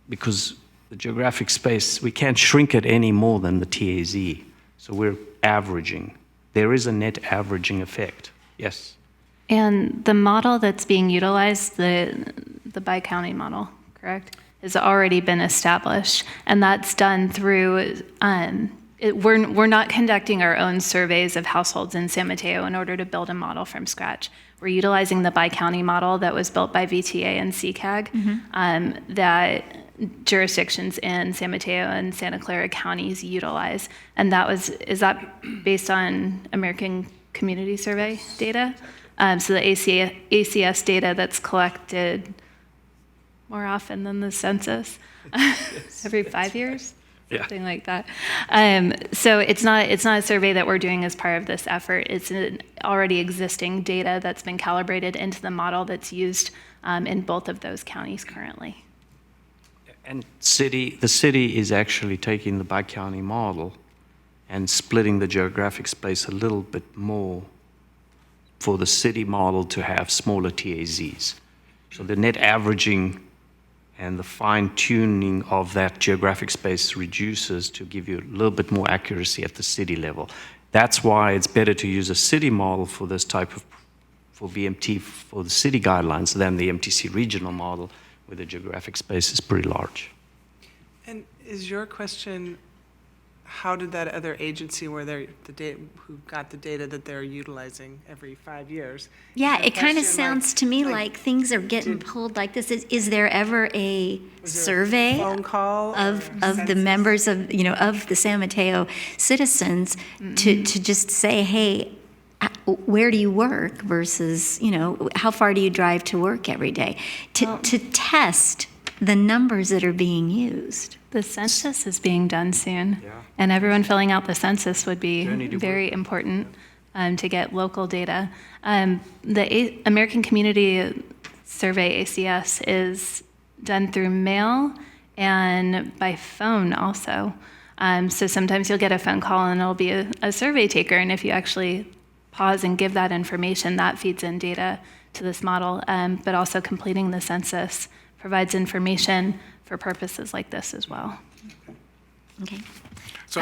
because the geographic space, we can't shrink it any more than the TAZ. So we're averaging. There is a net averaging effect. Yes. And the model that's being utilized, the by-county model, correct, has already been established, and that's done through, we're not conducting our own surveys of households in San Mateo in order to build a model from scratch. We're utilizing the by-county model that was built by VTA and CCAG that jurisdictions in San Mateo and Santa Clara counties utilize. And is that based on American Community Survey data? So the ACS data that's collected more often than the census, every 5 years, something like that. So it's not a survey that we're doing as part of this effort. It's an already existing data that's been calibrated into the model that's used in both of those counties currently. And the city is actually taking the bi-county model and splitting the geographic space a little bit more for the city model to have smaller TAZs. So the net averaging and the fine-tuning of that geographic space reduces to give you a little bit more accuracy at the city level. That's why it's better to use a city model for this type of, for VMT, for the city guidelines than the MTC regional model, where the geographic space is pretty large. And is your question, how did that other agency who got the data that they're utilizing every 5 years? Yeah, Is the it kind of question sounds to me like, like things are getting pulled like this. Is there ever a was there a survey phone call of or the census? members of, of the San Mateo citizens to just say, hey, where do you work versus, how far do you drive to work every day? To test the numbers that are being used. The census is being done soon, and everyone filling out the census would be very important to get local data. The American Community Survey, ACS, is done through mail and by phone also. So sometimes you'll get a phone call and it'll be a survey taker, and if you actually pause and give that information, that feeds in data to this model, but also completing the census provides information for purposes like this as well. Okay. So,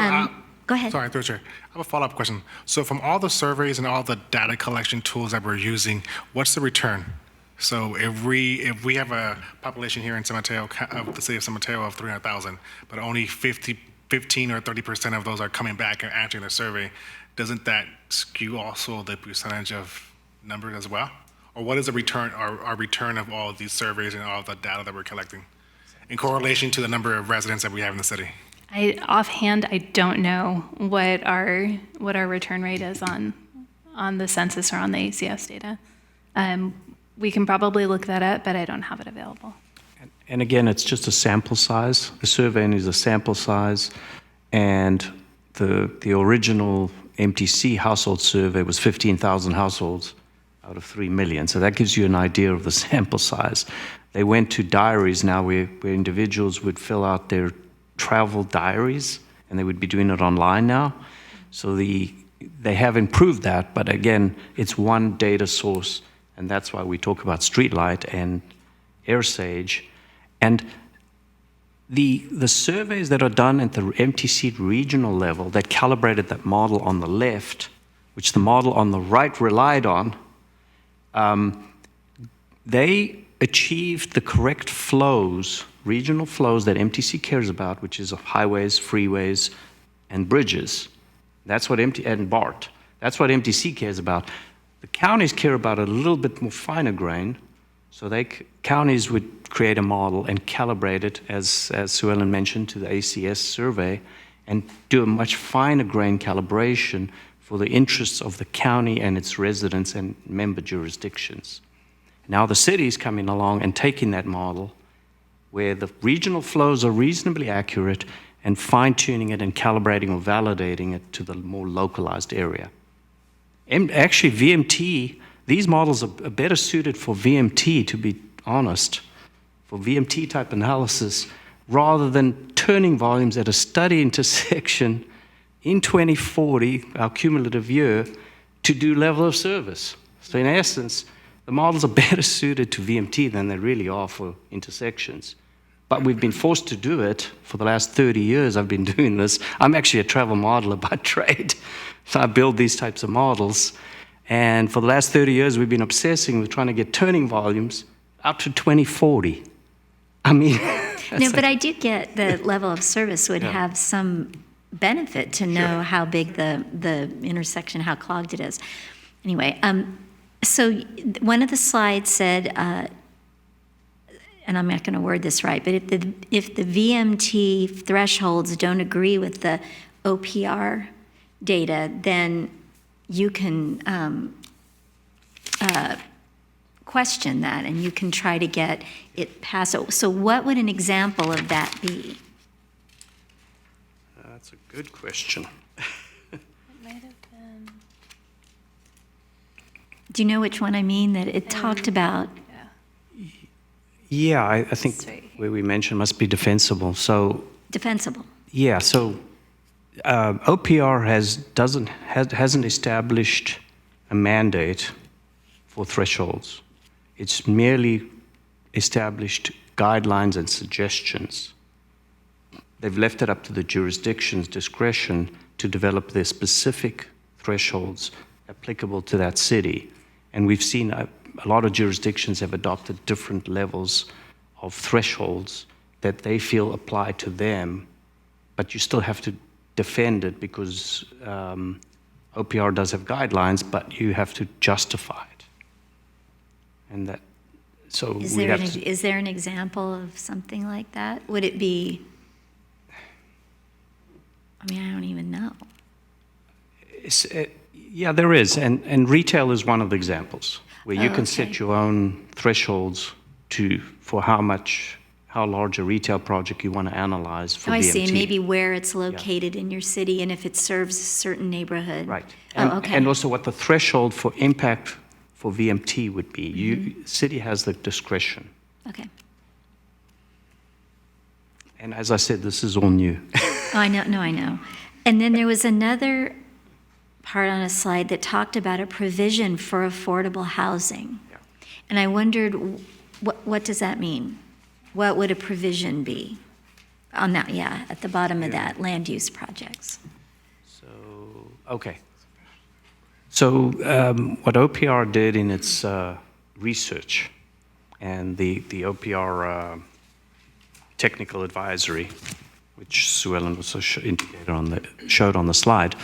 Go ahead. sorry, through the chair. I have a follow-up question. So from all the surveys and all the data collection tools that we're using, what's the return? So if we have a population here in San Mateo, of the city of San Mateo of 300,000, but only 15 or 30% of those are coming back and answering the survey, doesn't that skew also the percentage of numbers as well? Or what is the return, our return of all of these surveys and all of the data that we're collecting in correlation to the number of residents that we have in the city? Offhand, I don't know what our return rate is on the census or on the ACS data. We can probably look that up, but I don't have it available. And again, it's just a sample size. The survey is a sample size, and the original MTC household survey was 15,000 households out of 3 million. So that gives you an idea of the sample size. They went to diaries now where individuals would fill out their travel diaries, and they would be doing it online now. So they have improved that, but again, it's one data source, and that's why we talk about Streetlight and AirSage. And the surveys that are done at the MTC regional level that calibrated that model on the left, which the model on the right relied on, they achieved the correct flows, regional flows that MTC cares about, which is highways, freeways, and bridges. That's what and BART. That's what MTC cares about. The counties care about a little bit more finer grain, so counties would create a model and calibrate it, as Sue Ellen mentioned, to the ACS survey, and do a much finer grain calibration for the interests of the county and its residents and member jurisdictions. Now the city is coming along and taking that model where the regional flows are reasonably accurate and fine-tuning it and calibrating or validating it to the more localized area. And actually, VMT, these models are better suited for VMT, to be honest, for VMT type analysis, rather than turning volumes at a study intersection in 2040, our cumulative year, to do level of service. So in essence, the models are better suited to VMT than they really are for intersections. But we've been forced to do it for the last 30 years. I've been doing this. I'm actually a travel modeler by trade. So I build these types of models. And for the last 30 years, we've been obsessing with trying to get turning volumes out to 2040. I mean, No, but I do get the level of service would have some benefit to know how big the intersection, how clogged it is. Anyway, so one of the slides said, and I'm not going to word this right, but if the VMT thresholds don't agree with the OPR data, then you can question that and you can try to get it passed. So what would an example of that be? that's a good question. Do you know which one I mean that it talked about? Yeah, I think where we mentioned must be defensible. So Defensible. yeah, so OPR hasn't established a mandate for thresholds. It's merely established guidelines and suggestions. They've left it up to the jurisdiction's discretion to develop their specific thresholds applicable to that city. And we've seen a lot of jurisdictions have adopted different levels of thresholds that they feel apply to them, but you still have to defend it because OPR does have guidelines, but you have to justify it. And that, so Is we there, have to, is there an example of something like that? Would it be, I mean, I don't even know. yeah, there is, and retail is one of the examples where you Oh, can okay. set your own thresholds for how large a retail project you want to analyze for Oh, I VMT. see, and maybe where it's located in your city and if it serves a certain neighborhood. Right. Oh, And, okay. and also what the threshold for impact for VMT would be. Mm-hmm. City has the discretion. Okay. And as I said, this is all new. Oh, I know, no, I know. And then there was another part on a slide that talked about a provision for affordable housing. Yeah. And I wondered, what does that mean? What would a provision be? On that, yeah, at the bottom of that, land use projects. So, okay. So what OPR did in its research and the OPR technical advisory, which Sue Ellen also showed on the slide,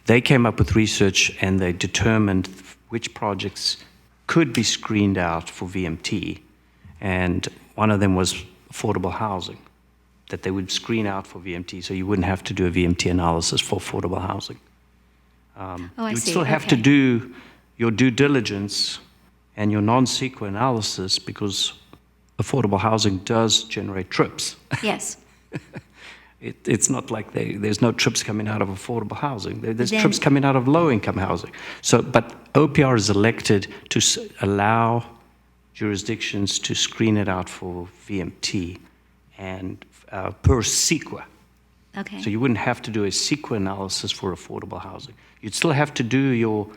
they came up with research and they determined which projects could be screened out for VMT. And one of them was affordable housing, that they would screen out for VMT, so you wouldn't have to do a VMT analysis for affordable housing. Oh, I You would see, still have to okay. do your due diligence and your non-sequel analysis because affordable housing does generate trips. Yes. It's not like there's no trips coming out of affordable housing. There's Then- trips coming out of low-income housing. So, but OPR is elected to allow jurisdictions to screen it out for VMT and per CEQA. Okay. So you wouldn't have to do a CEQA analysis for affordable housing. You'd still have to do your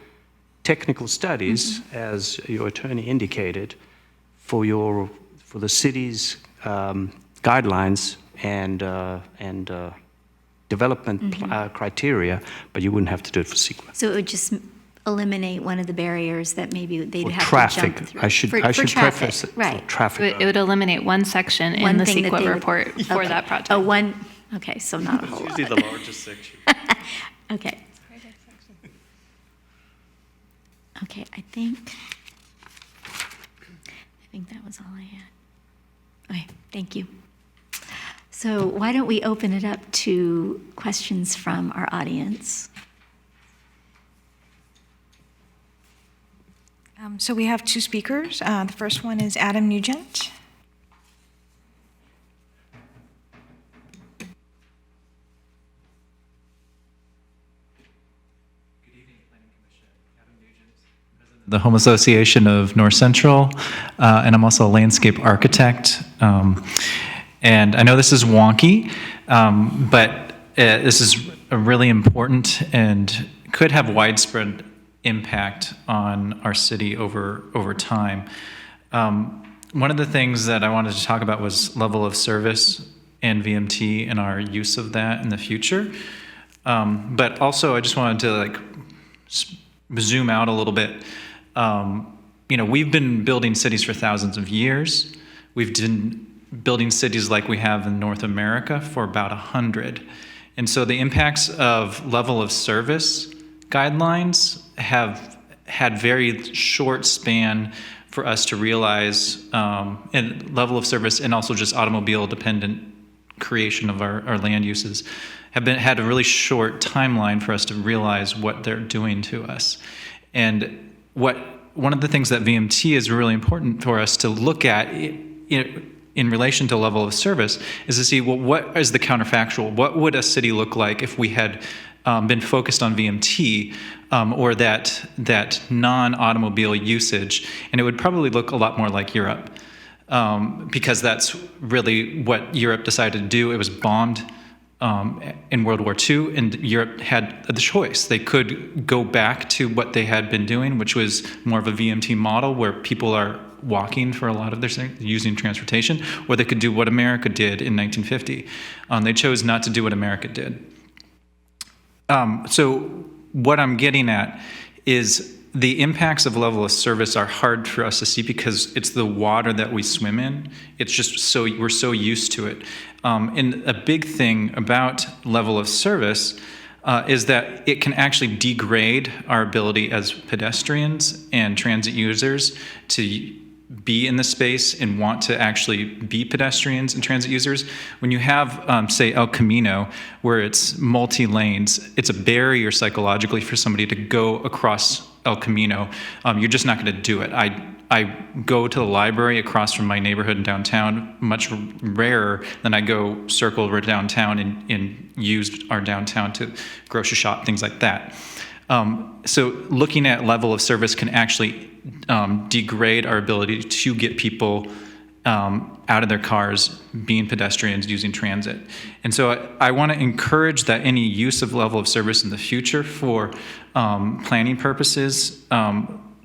technical studies, as your attorney indicated, for the city's guidelines and development criteria, but you wouldn't have to do it for CEQA. So it would just eliminate one of the barriers that maybe they'd For have traffic, to jump through. I should For preface traffic, it. For right. traffic. It would eliminate one section One in the thing that they CEQA would- report for Okay. that project. Oh, one, okay, so not a whole lot. the largest section. Okay. Okay, I think that was all I had. Okay, thank you. So why don't we open it up to questions from our audience? So we have two speakers. The first one is Adam Nugent. The Home Association of North Central, and I'm also a landscape architect. And I know this is wonky, but this is a really important and could have widespread impact on our city over time. One of the things that I wanted to talk about was level of service and VMT and our use of that in the future. But also, I just wanted to zoom out a little bit. We've been building cities for thousands of years. We've been building cities like we have in North America for about 100. And so the impacts of level of service guidelines have had very short span for us to realize, and level of service and also just automobile dependent creation of our land uses had a really short timeline for us to realize what they're doing to us. And one of the things that VMT is really important for us to look at in relation to level of service is to see, well, what is the counterfactual? What would a city look like if we had been focused on VMT or that non-automobile usage? And it would probably look a lot more like Europe, because that's really what Europe decided to do. It was bombed in World War II, and Europe had the choice. They could go back to what they had been doing, which was more of a VMT model where people are walking for a lot of their things, using transportation, or they could do what America did in 1950. They chose not to do what America did. So what I'm getting at is the impacts of level of service are hard for us to see because it's the water that we swim in. It's just we're so used to it. And a big thing about level of service is that it can actually degrade our ability as pedestrians and transit users to be in the space and want to actually be pedestrians and transit users. When you have, say, El Camino, where it's multi-lanes, it's a barrier psychologically for somebody to go across El Camino. You're just not going to do it. I go to the library across from my neighborhood in downtown much rarer than I go circle around downtown and use our downtown to grocery shop, things like that. So looking at level of service can actually degrade our ability to get people out of their cars, being pedestrians, using transit. And so I want to encourage that any use of level of service in the future for planning purposes,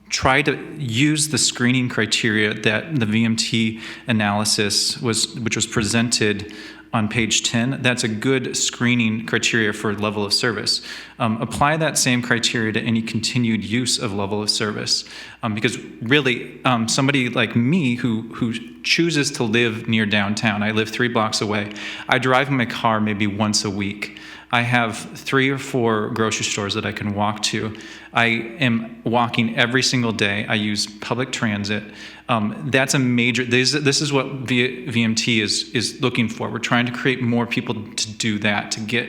try to use the screening criteria that the VMT analysis which was presented on page 10. That's a good screening criteria for level of service. Apply that same criteria to any continued use of level of service. Because really, somebody like me who chooses to live near downtown, I live 3 blocks away, I drive my car maybe once a week. I have 3 or 4 grocery stores that I can walk to. I am walking every single day. I use public transit. That's a major, this is what VMT is looking for. We're trying to create more people to do that, to get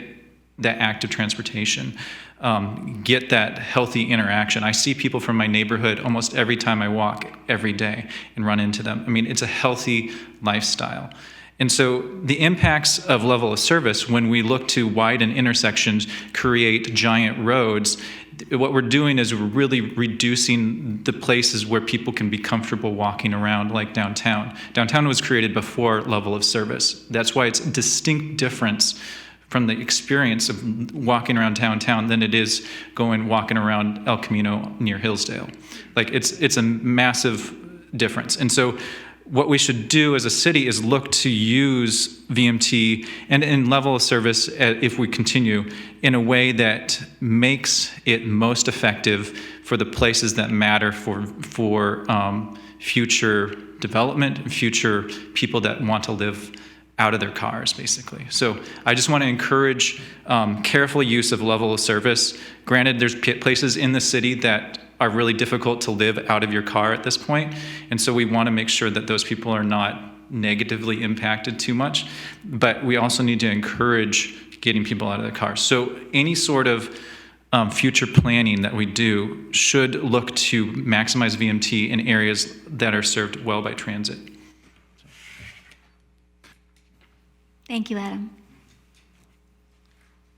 that active transportation, get that healthy interaction. I see people from my neighborhood almost every time I walk every day and run into them. I mean, it's a healthy lifestyle. And so the impacts of level of service, when we look to widen intersections, create giant roads, what we're doing is we're really reducing the places where people can be comfortable walking around, like downtown. Downtown was created before level of service. That's why it's a distinct difference from the experience of walking around downtown than it is walking around El Camino near Hillsdale. Like it's a massive difference. And so what we should do as a city is look to use VMT and in level of service, if we continue, in a way that makes it most effective for the places that matter for future development, future people that want to live out of their cars, basically. So I just want to encourage careful use of level of service. Granted, there's places in the city that are really difficult to live out of your car at this point. And so we want to make sure that those people are not negatively impacted too much. But we also need to encourage getting people out of their cars. So any sort of future planning that we do should look to maximize VMT in areas that are served well by transit. Thank you, Adam.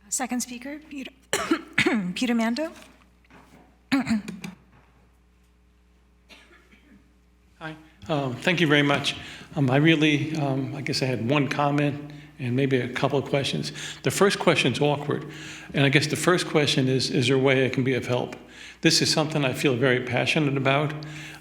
Second speaker, Peter Mando. Hi, thank you very much. I really, I guess I had one comment and maybe a couple of questions. The first question's awkward, and I guess the first question is there a way I can be of help? This is something I feel very passionate about.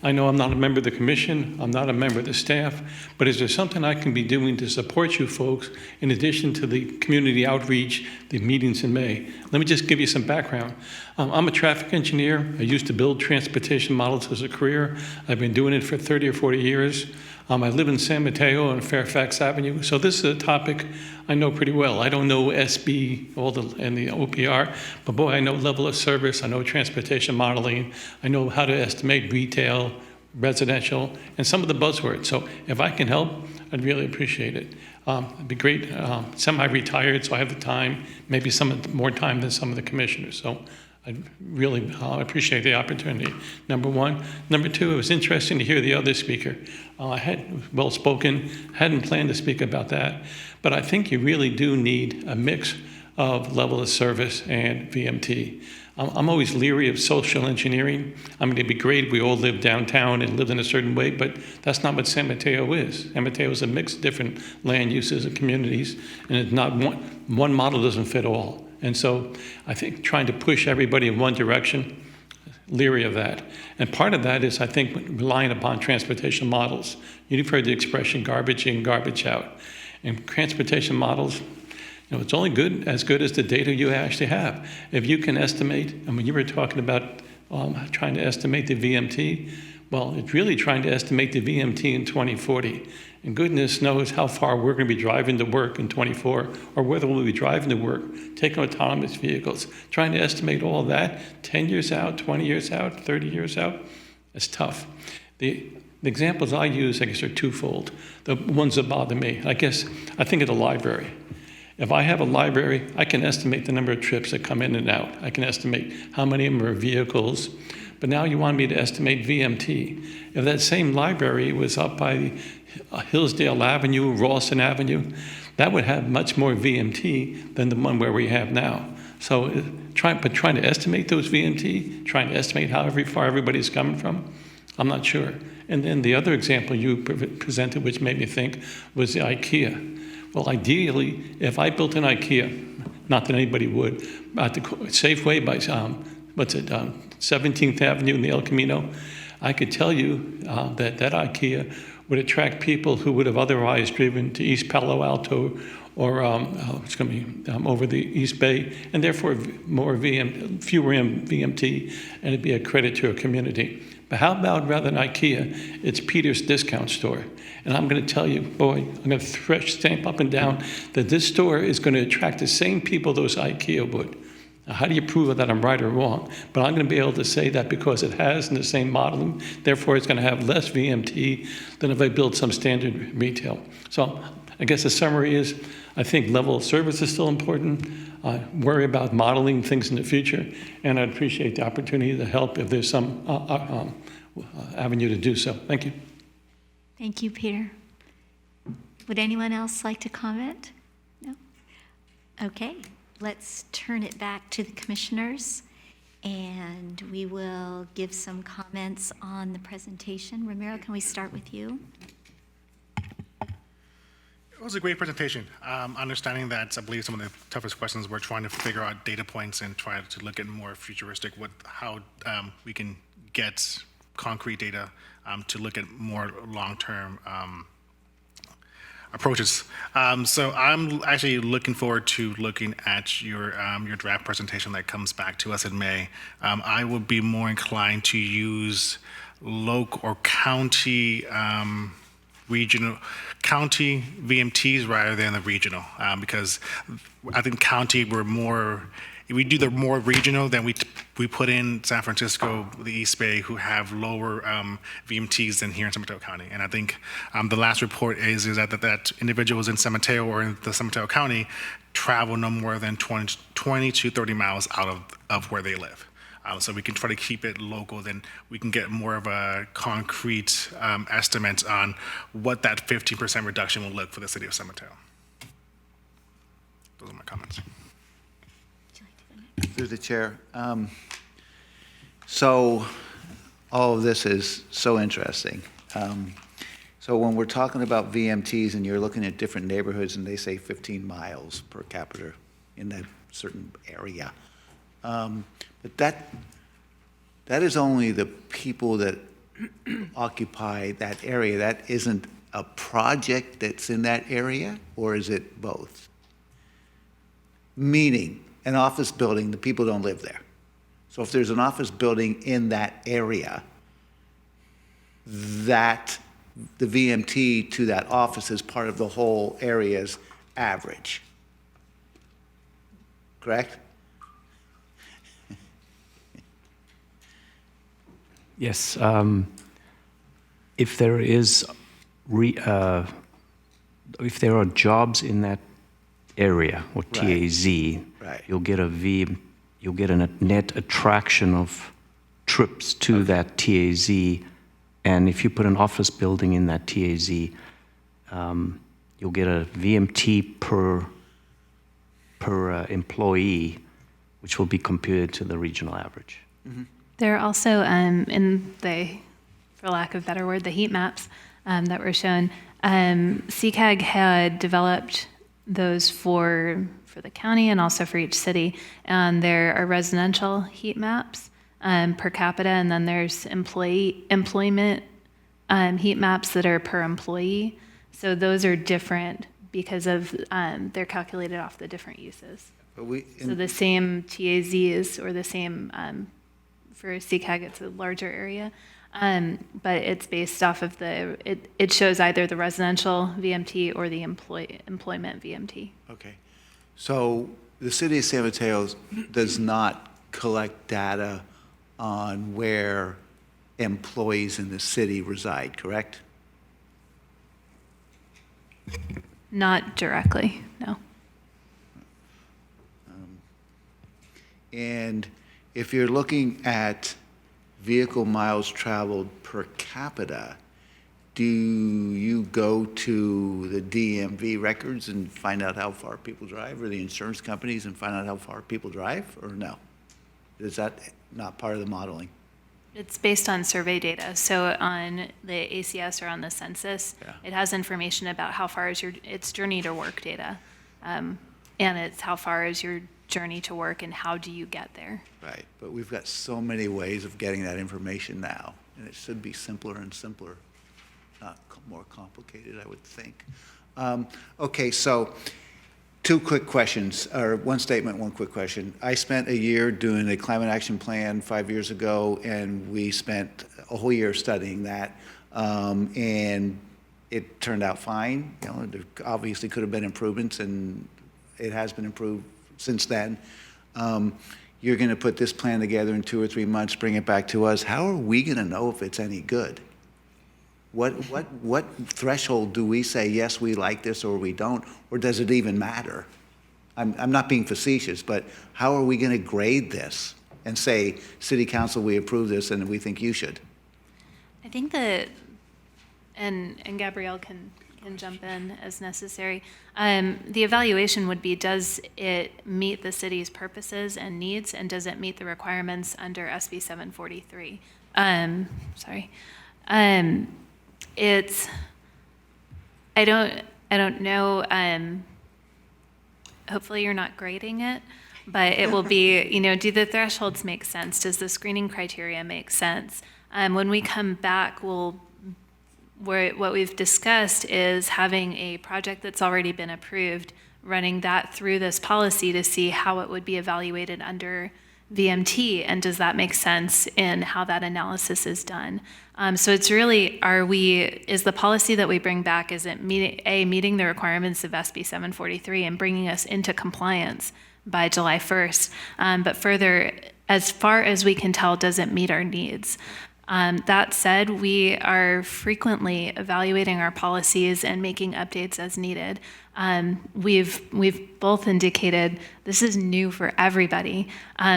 I know I'm not a member of the commission, I'm not a member of the staff, but is there something I can be doing to support you folks in addition to the community outreach, the meetings in May? Let me just give you some background. I'm a traffic engineer. I used to build transportation models as a career. I've been doing it for 30 or 40 years. I live in San Mateo on Fairfax Avenue, so this is a topic I know pretty well. I don't know SB and the OPR, but boy, I know level of service, I know transportation modeling, I know how to estimate retail, residential, and some of the buzzwords. So if I can help, I'd really appreciate it. It'd be great. Semi-retired, so I have the time, maybe more time than some of the commissioners. So I really appreciate the opportunity, number one. Number two, it was interesting to hear the other speaker. I had well-spoken, hadn't planned to speak about that, but I think you really do need a mix of level of service and VMT. I'm always leery of social engineering. I mean, it'd be great if we all lived downtown and lived in a certain way, but that's not what San Mateo is. San Mateo is a mix of different land uses and communities, and it's not one model doesn't fit all. And so I think trying to push everybody in one direction, leery of that. And part of that is, I think, relying upon transportation models. You've heard the expression garbage in, garbage out. And transportation models, it's only as good as the data you actually have. If you can estimate, I mean, you were talking about trying to estimate the VMT. Well, it's really trying to estimate the VMT in 2040. And goodness knows how far we're going to be driving to work in 24, or whether we'll be driving to work, taking autonomous vehicles. Trying to estimate all that 10 years out, 20 years out, 30 years out, it's tough. The examples I use, I guess, are twofold. The ones that bother me, I think of the library. If I have a library, I can estimate the number of trips that come in and out. I can estimate how many of them are vehicles. But now you want me to estimate VMT. If that same library was up by Hillsdale Avenue, Rawson Avenue, that would have much more VMT than the one where we have now. So trying to estimate those VMT, trying to estimate how far everybody's coming from, I'm not sure. And then the other example you presented, which made me think, was the IKEA. Well, ideally, if I built an IKEA, not that anybody would, at the Safeway by 17th Avenue in the El Camino, I could tell you that IKEA would attract people who would have otherwise driven to East Palo Alto or it's going to be over the East Bay, and therefore fewer VMT, and it'd be a credit to a community. But how about rather than IKEA, it's Peter's Discount Store. And I'm going to tell you, boy, I'm going to stamp up and down that this store is going to attract the same people those IKEA would. Now, how do you prove that I'm right or wrong? But I'm going to be able to say that because it has in the same modeling, therefore it's going to have less VMT than if I build some standard retail. So I guess the summary is, I think level of service is still important. I worry about modeling things in the future, and I'd appreciate the opportunity to help if there's some avenue to do so. Thank you. Thank you, Peter. Would anyone else like to comment? No? Okay, let's turn it back to the commissioners, and we will give some comments on the presentation. Romero, can we start with you? It was a great presentation. Understanding that, I believe some of the toughest questions were trying to figure out data points and try to look at more futuristic, how we can get concrete data to look at more long-term approaches. So I'm actually looking forward to looking at your draft presentation that comes back to us in May. I would be more inclined to use local or county county VMTs rather than the regional, because I think county we do the more regional than we put in San Francisco, the East Bay, who have lower VMTs than here in San Mateo County. And I think the last report is that individuals in San Mateo or in the San Mateo County travel no more than 20 to 30 miles out of where they live. So we can try to keep it local, then we can get more of a concrete estimate on what that 15% reduction will look for the city of San Mateo. Those are my comments. Through the chair. So all of this is so interesting. So when we're talking about VMTs and you're looking at different neighborhoods and they say 15 miles per capita in that certain area, but that is only the people that occupy that area. That isn't a project that's in that area, or is it both? Meaning, an office building, the people don't live there. So if there's an office building in that area, that the VMT to that office is part of the whole area's average. Correct? Yes. If there is, if there are jobs in that area or TAZ, Right. you'll get a net attraction of trips to that TAZ. And if you put an office building in that TAZ, you'll get a VMT per employee, which will be computed to the regional average. There are also, in the, for lack of a better word, the heat maps that were shown, CCAG had developed those for the county and also for each city. And there are residential heat maps per capita, and then there's employment heat maps that are per employee. So those are different because of they're calculated off the different uses. But So the same TAZs or the same for CCAG, it's a larger area, but it's based off of it shows either the residential VMT or the employment VMT. Okay. So the city of San Mateo does not collect data on where employees in the city reside, correct? Not directly, no. And if you're looking at vehicle miles traveled per capita, do you go to the DMV records and find out how far people drive, or the insurance companies and find out how far people drive, or no? Is that not part of the modeling? It's based on survey data. So on the ACS or on the census, Yeah. it has information about how far is it's journey to work data. And it's how far is your journey to work and how do you get there? Right, but we've got so many ways of getting that information now, and it should be simpler and simpler, not more complicated, I would think. Okay, so two quick questions, or one statement, one quick question. I spent a year doing a climate action plan 5 years ago, and we spent a whole year studying that, and it turned out fine. You know, there obviously could have been improvements, and it has been improved since then. You're going to put this plan together in 2 or 3 months, bring it back to us. How are we going to know if it's any good? What threshold do we say, yes, we like this, or we don't, or does it even matter? I'm not being facetious, but how are we going to grade this and say, City Council, we approve this, and we think you should? I think that, and Gabrielle can jump in as necessary. The evaluation would be, does it meet the city's purposes and needs, and does it meet the requirements under SB 743? It's, I don't know, hopefully you're not grading it, but it will be, do the thresholds make sense? Does the screening criteria make sense? When we come back, what we've discussed is having a project that's already been approved, running that through this policy to see how it would be evaluated under VMT, and does that make sense in how that analysis is done? So it's really, is the policy that we bring back, is it meeting the requirements of SB 743 and bringing us into compliance by July 1st? But further, as far as we can tell, does it meet our needs? That said, we are frequently evaluating our policies and making updates as needed. We've both indicated this is new for everybody.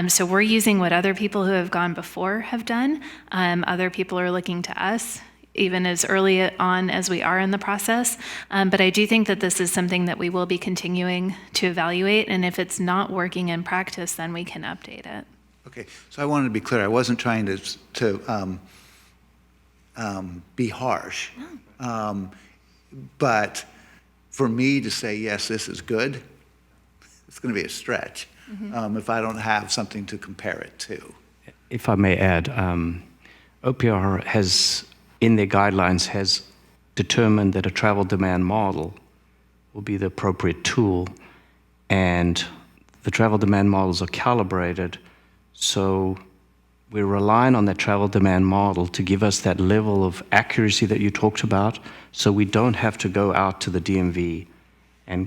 So we're using what other people who have gone before have done. Other people are looking to us, even as early on as we are in the process. But I do think that this is something that we will be continuing to evaluate. And if it's not working in practice, then we can update it. Okay, so I wanted to be clear. I wasn't trying to be harsh. But for me to say, yes, this is good, it's going to be a stretch if I don't have something to compare it to. If I may add, OPR has, in their guidelines, has determined that a travel demand model will be the appropriate tool, and the travel demand models are calibrated, so we're relying on that travel demand model to give us that level of accuracy that you talked about, so we don't have to go out to the DMV and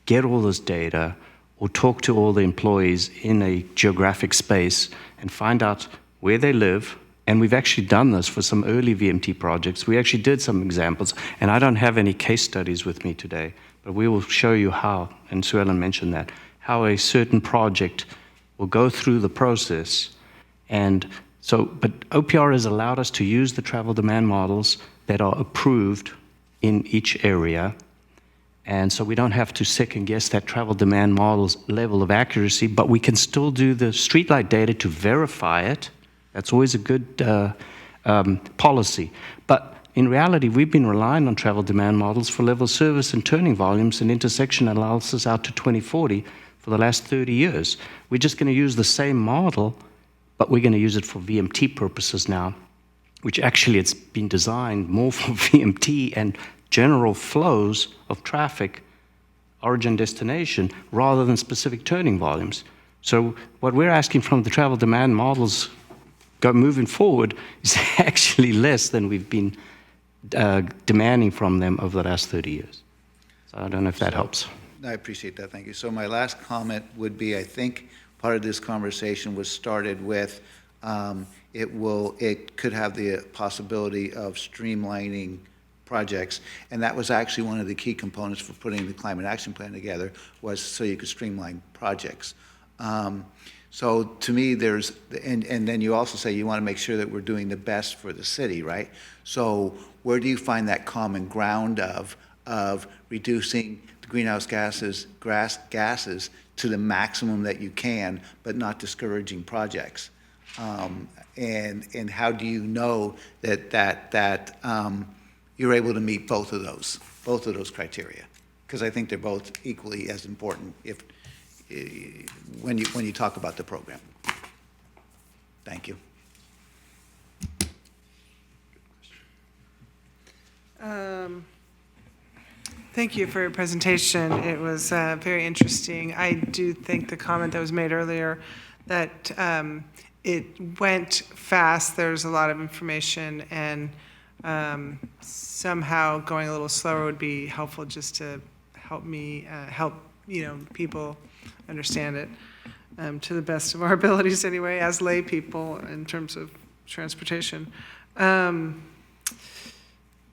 get all this data or talk to all the employees in a geographic space and find out where they live. And we've actually done this for some early VMT projects. We actually did some examples, and I don't have any case studies with me today, but we will show you how, and Sue Ellen mentioned that, how a certain project will go through the process. And so, but OPR has allowed us to use the travel demand models that are approved in each area. And so we don't have to second guess that travel demand model's level of accuracy, but we can still do the streetlight data to verify it. That's always a good policy. But in reality, we've been relying on travel demand models for level of service and turning volumes and intersection analysis out to 2040 for the last 30 years. We're just going to use the same model, but we're going to use it for VMT purposes now, which actually it's been designed more for VMT and general flows of traffic, origin, destination, rather than specific turning volumes. So what we're asking from the travel demand models moving forward is actually less than we've been demanding from them over the last 30 years. So I don't know if that helps. I appreciate that, thank you. So my last comment would be, I think part of this conversation was started with it could have the possibility of streamlining projects, and that was actually one of the key components for putting the climate action plan together, was so you could streamline projects. So to me, there's, and then you also say you want to make sure that we're doing the best for the city, right? So where do you find that common ground of reducing the greenhouse gases to the maximum that you can, but not discouraging projects? And how do you know that you're able to meet both of those criteria? Because I think they're both equally as important when you talk about the program. Thank you. Thank you for your presentation. It was very interesting. I do think the comment that was made earlier that it went fast. There's a lot of information, and somehow going a little slower would be helpful, just to help me help people understand it to the best of our abilities anyway, as lay people in terms of transportation.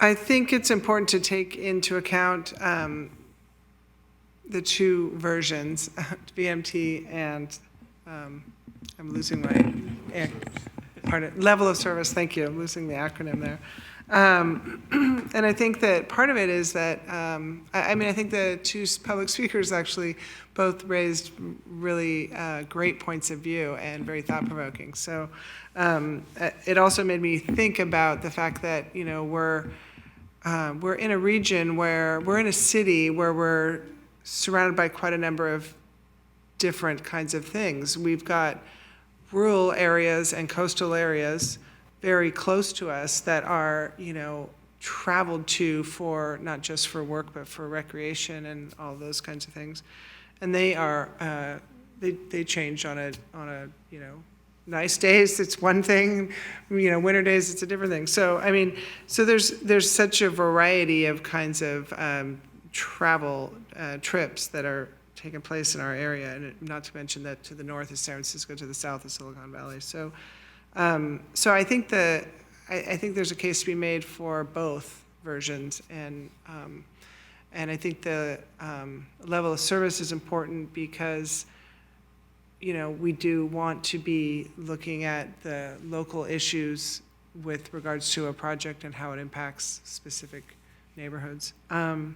I think it's important to take into account the two versions, VMT and I'm losing my level of service. Thank you. I'm losing the acronym there. And I think that part of it is that, I think the two public speakers actually both raised really great points of view and very thought-provoking. So it also made me think about the fact that, we're in a region where, we're in a city where we're surrounded by quite a number of different kinds of things. We've got rural areas and coastal areas very close to us that are, traveled to for, not just for work, but for recreation and all those kinds of things. And they are, they change on a, nice days, it's one thing, winter days, it's a different thing. So, so there's such a variety of kinds of travel trips that are taking place in our area, and not to mention that to the north is San Francisco, to the south is Silicon Valley. So, so I think I think there's a case to be made for both versions, and I think the level of service is important because, we do want to be looking at the local issues with regards to a project and how it impacts specific neighborhoods. I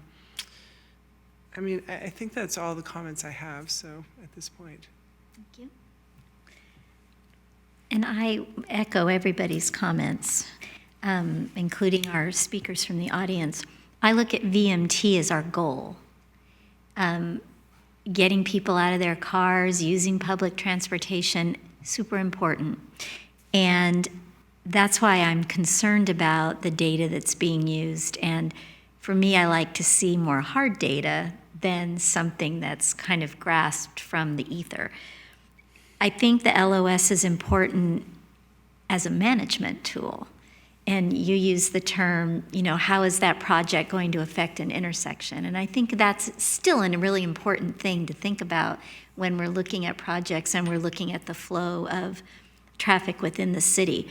think that's all the comments I have, so at this point. Thank you. And I echo everybody's comments. including our speakers from the audience, I look at VMT as our goal. Getting people out of their cars, using public transportation, super important. And that's why I'm concerned about the data that's being used. And for me, I like to see more hard data than something that's kind of grasped from the ether. I think the LOS is important as a management tool. And you use the term, how is that project going to affect an intersection? And I think that's still a really important thing to think about when we're looking at projects and we're looking at the flow of traffic within the city.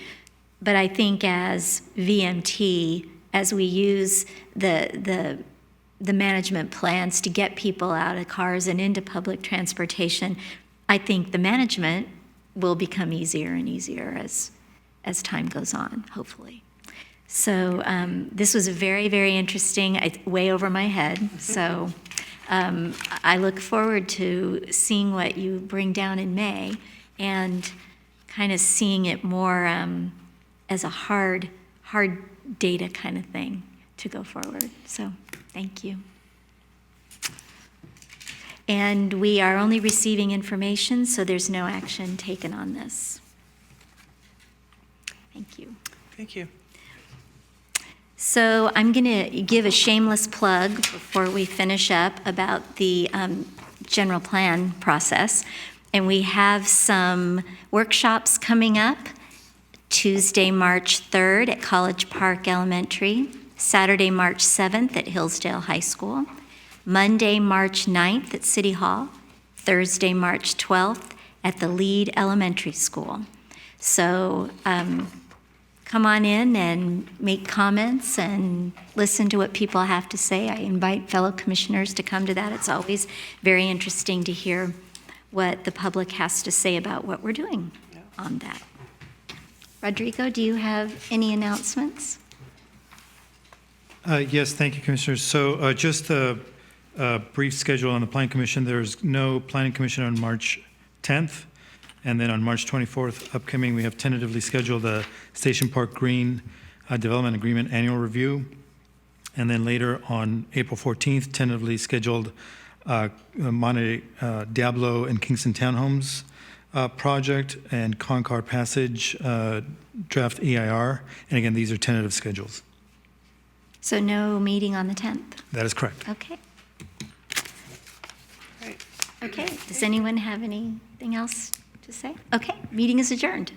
But I think as VMT, as we use the management plans to get people out of cars and into public transportation, I think the management will become easier and easier as time goes on, hopefully. So this was a very, very interesting, way over my head. So I look forward to seeing what you bring down in May and kind of seeing it more as a hard data kind of thing to go forward. So thank you. And we are only receiving information, so there's no action taken on this. Thank you. Thank you. So I'm going to give a shameless plug before we finish up about the general plan process. And we have some workshops coming up. Tuesday, March 3rd at College Park Elementary, Saturday, March 7th at Hillsdale High School, Monday, March 9th at City Hall, Thursday, March 12th at the Lead Elementary School. So come on in and make comments and listen to what people have to say. I invite fellow commissioners to come to that. It's always very interesting to hear what the public has to say about what we're doing on that. Rodrigo, do you have any announcements? Yes, thank you, Commissioners. So just a brief schedule on the Planning Commission. There's no Planning Commission on March 10th. And then on March 24th, upcoming, we have tentatively scheduled the Station Park Green Development Agreement Annual Review. And then later on April 14th, tentatively scheduled Monte Diablo and Kingston Townhomes project and Concord Passage draft EIR. And again, these are tentative schedules. So no meeting on the 10th? That is correct. Okay. Great. Okay. Does anyone have anything else to say? Okay. Meeting is adjourned.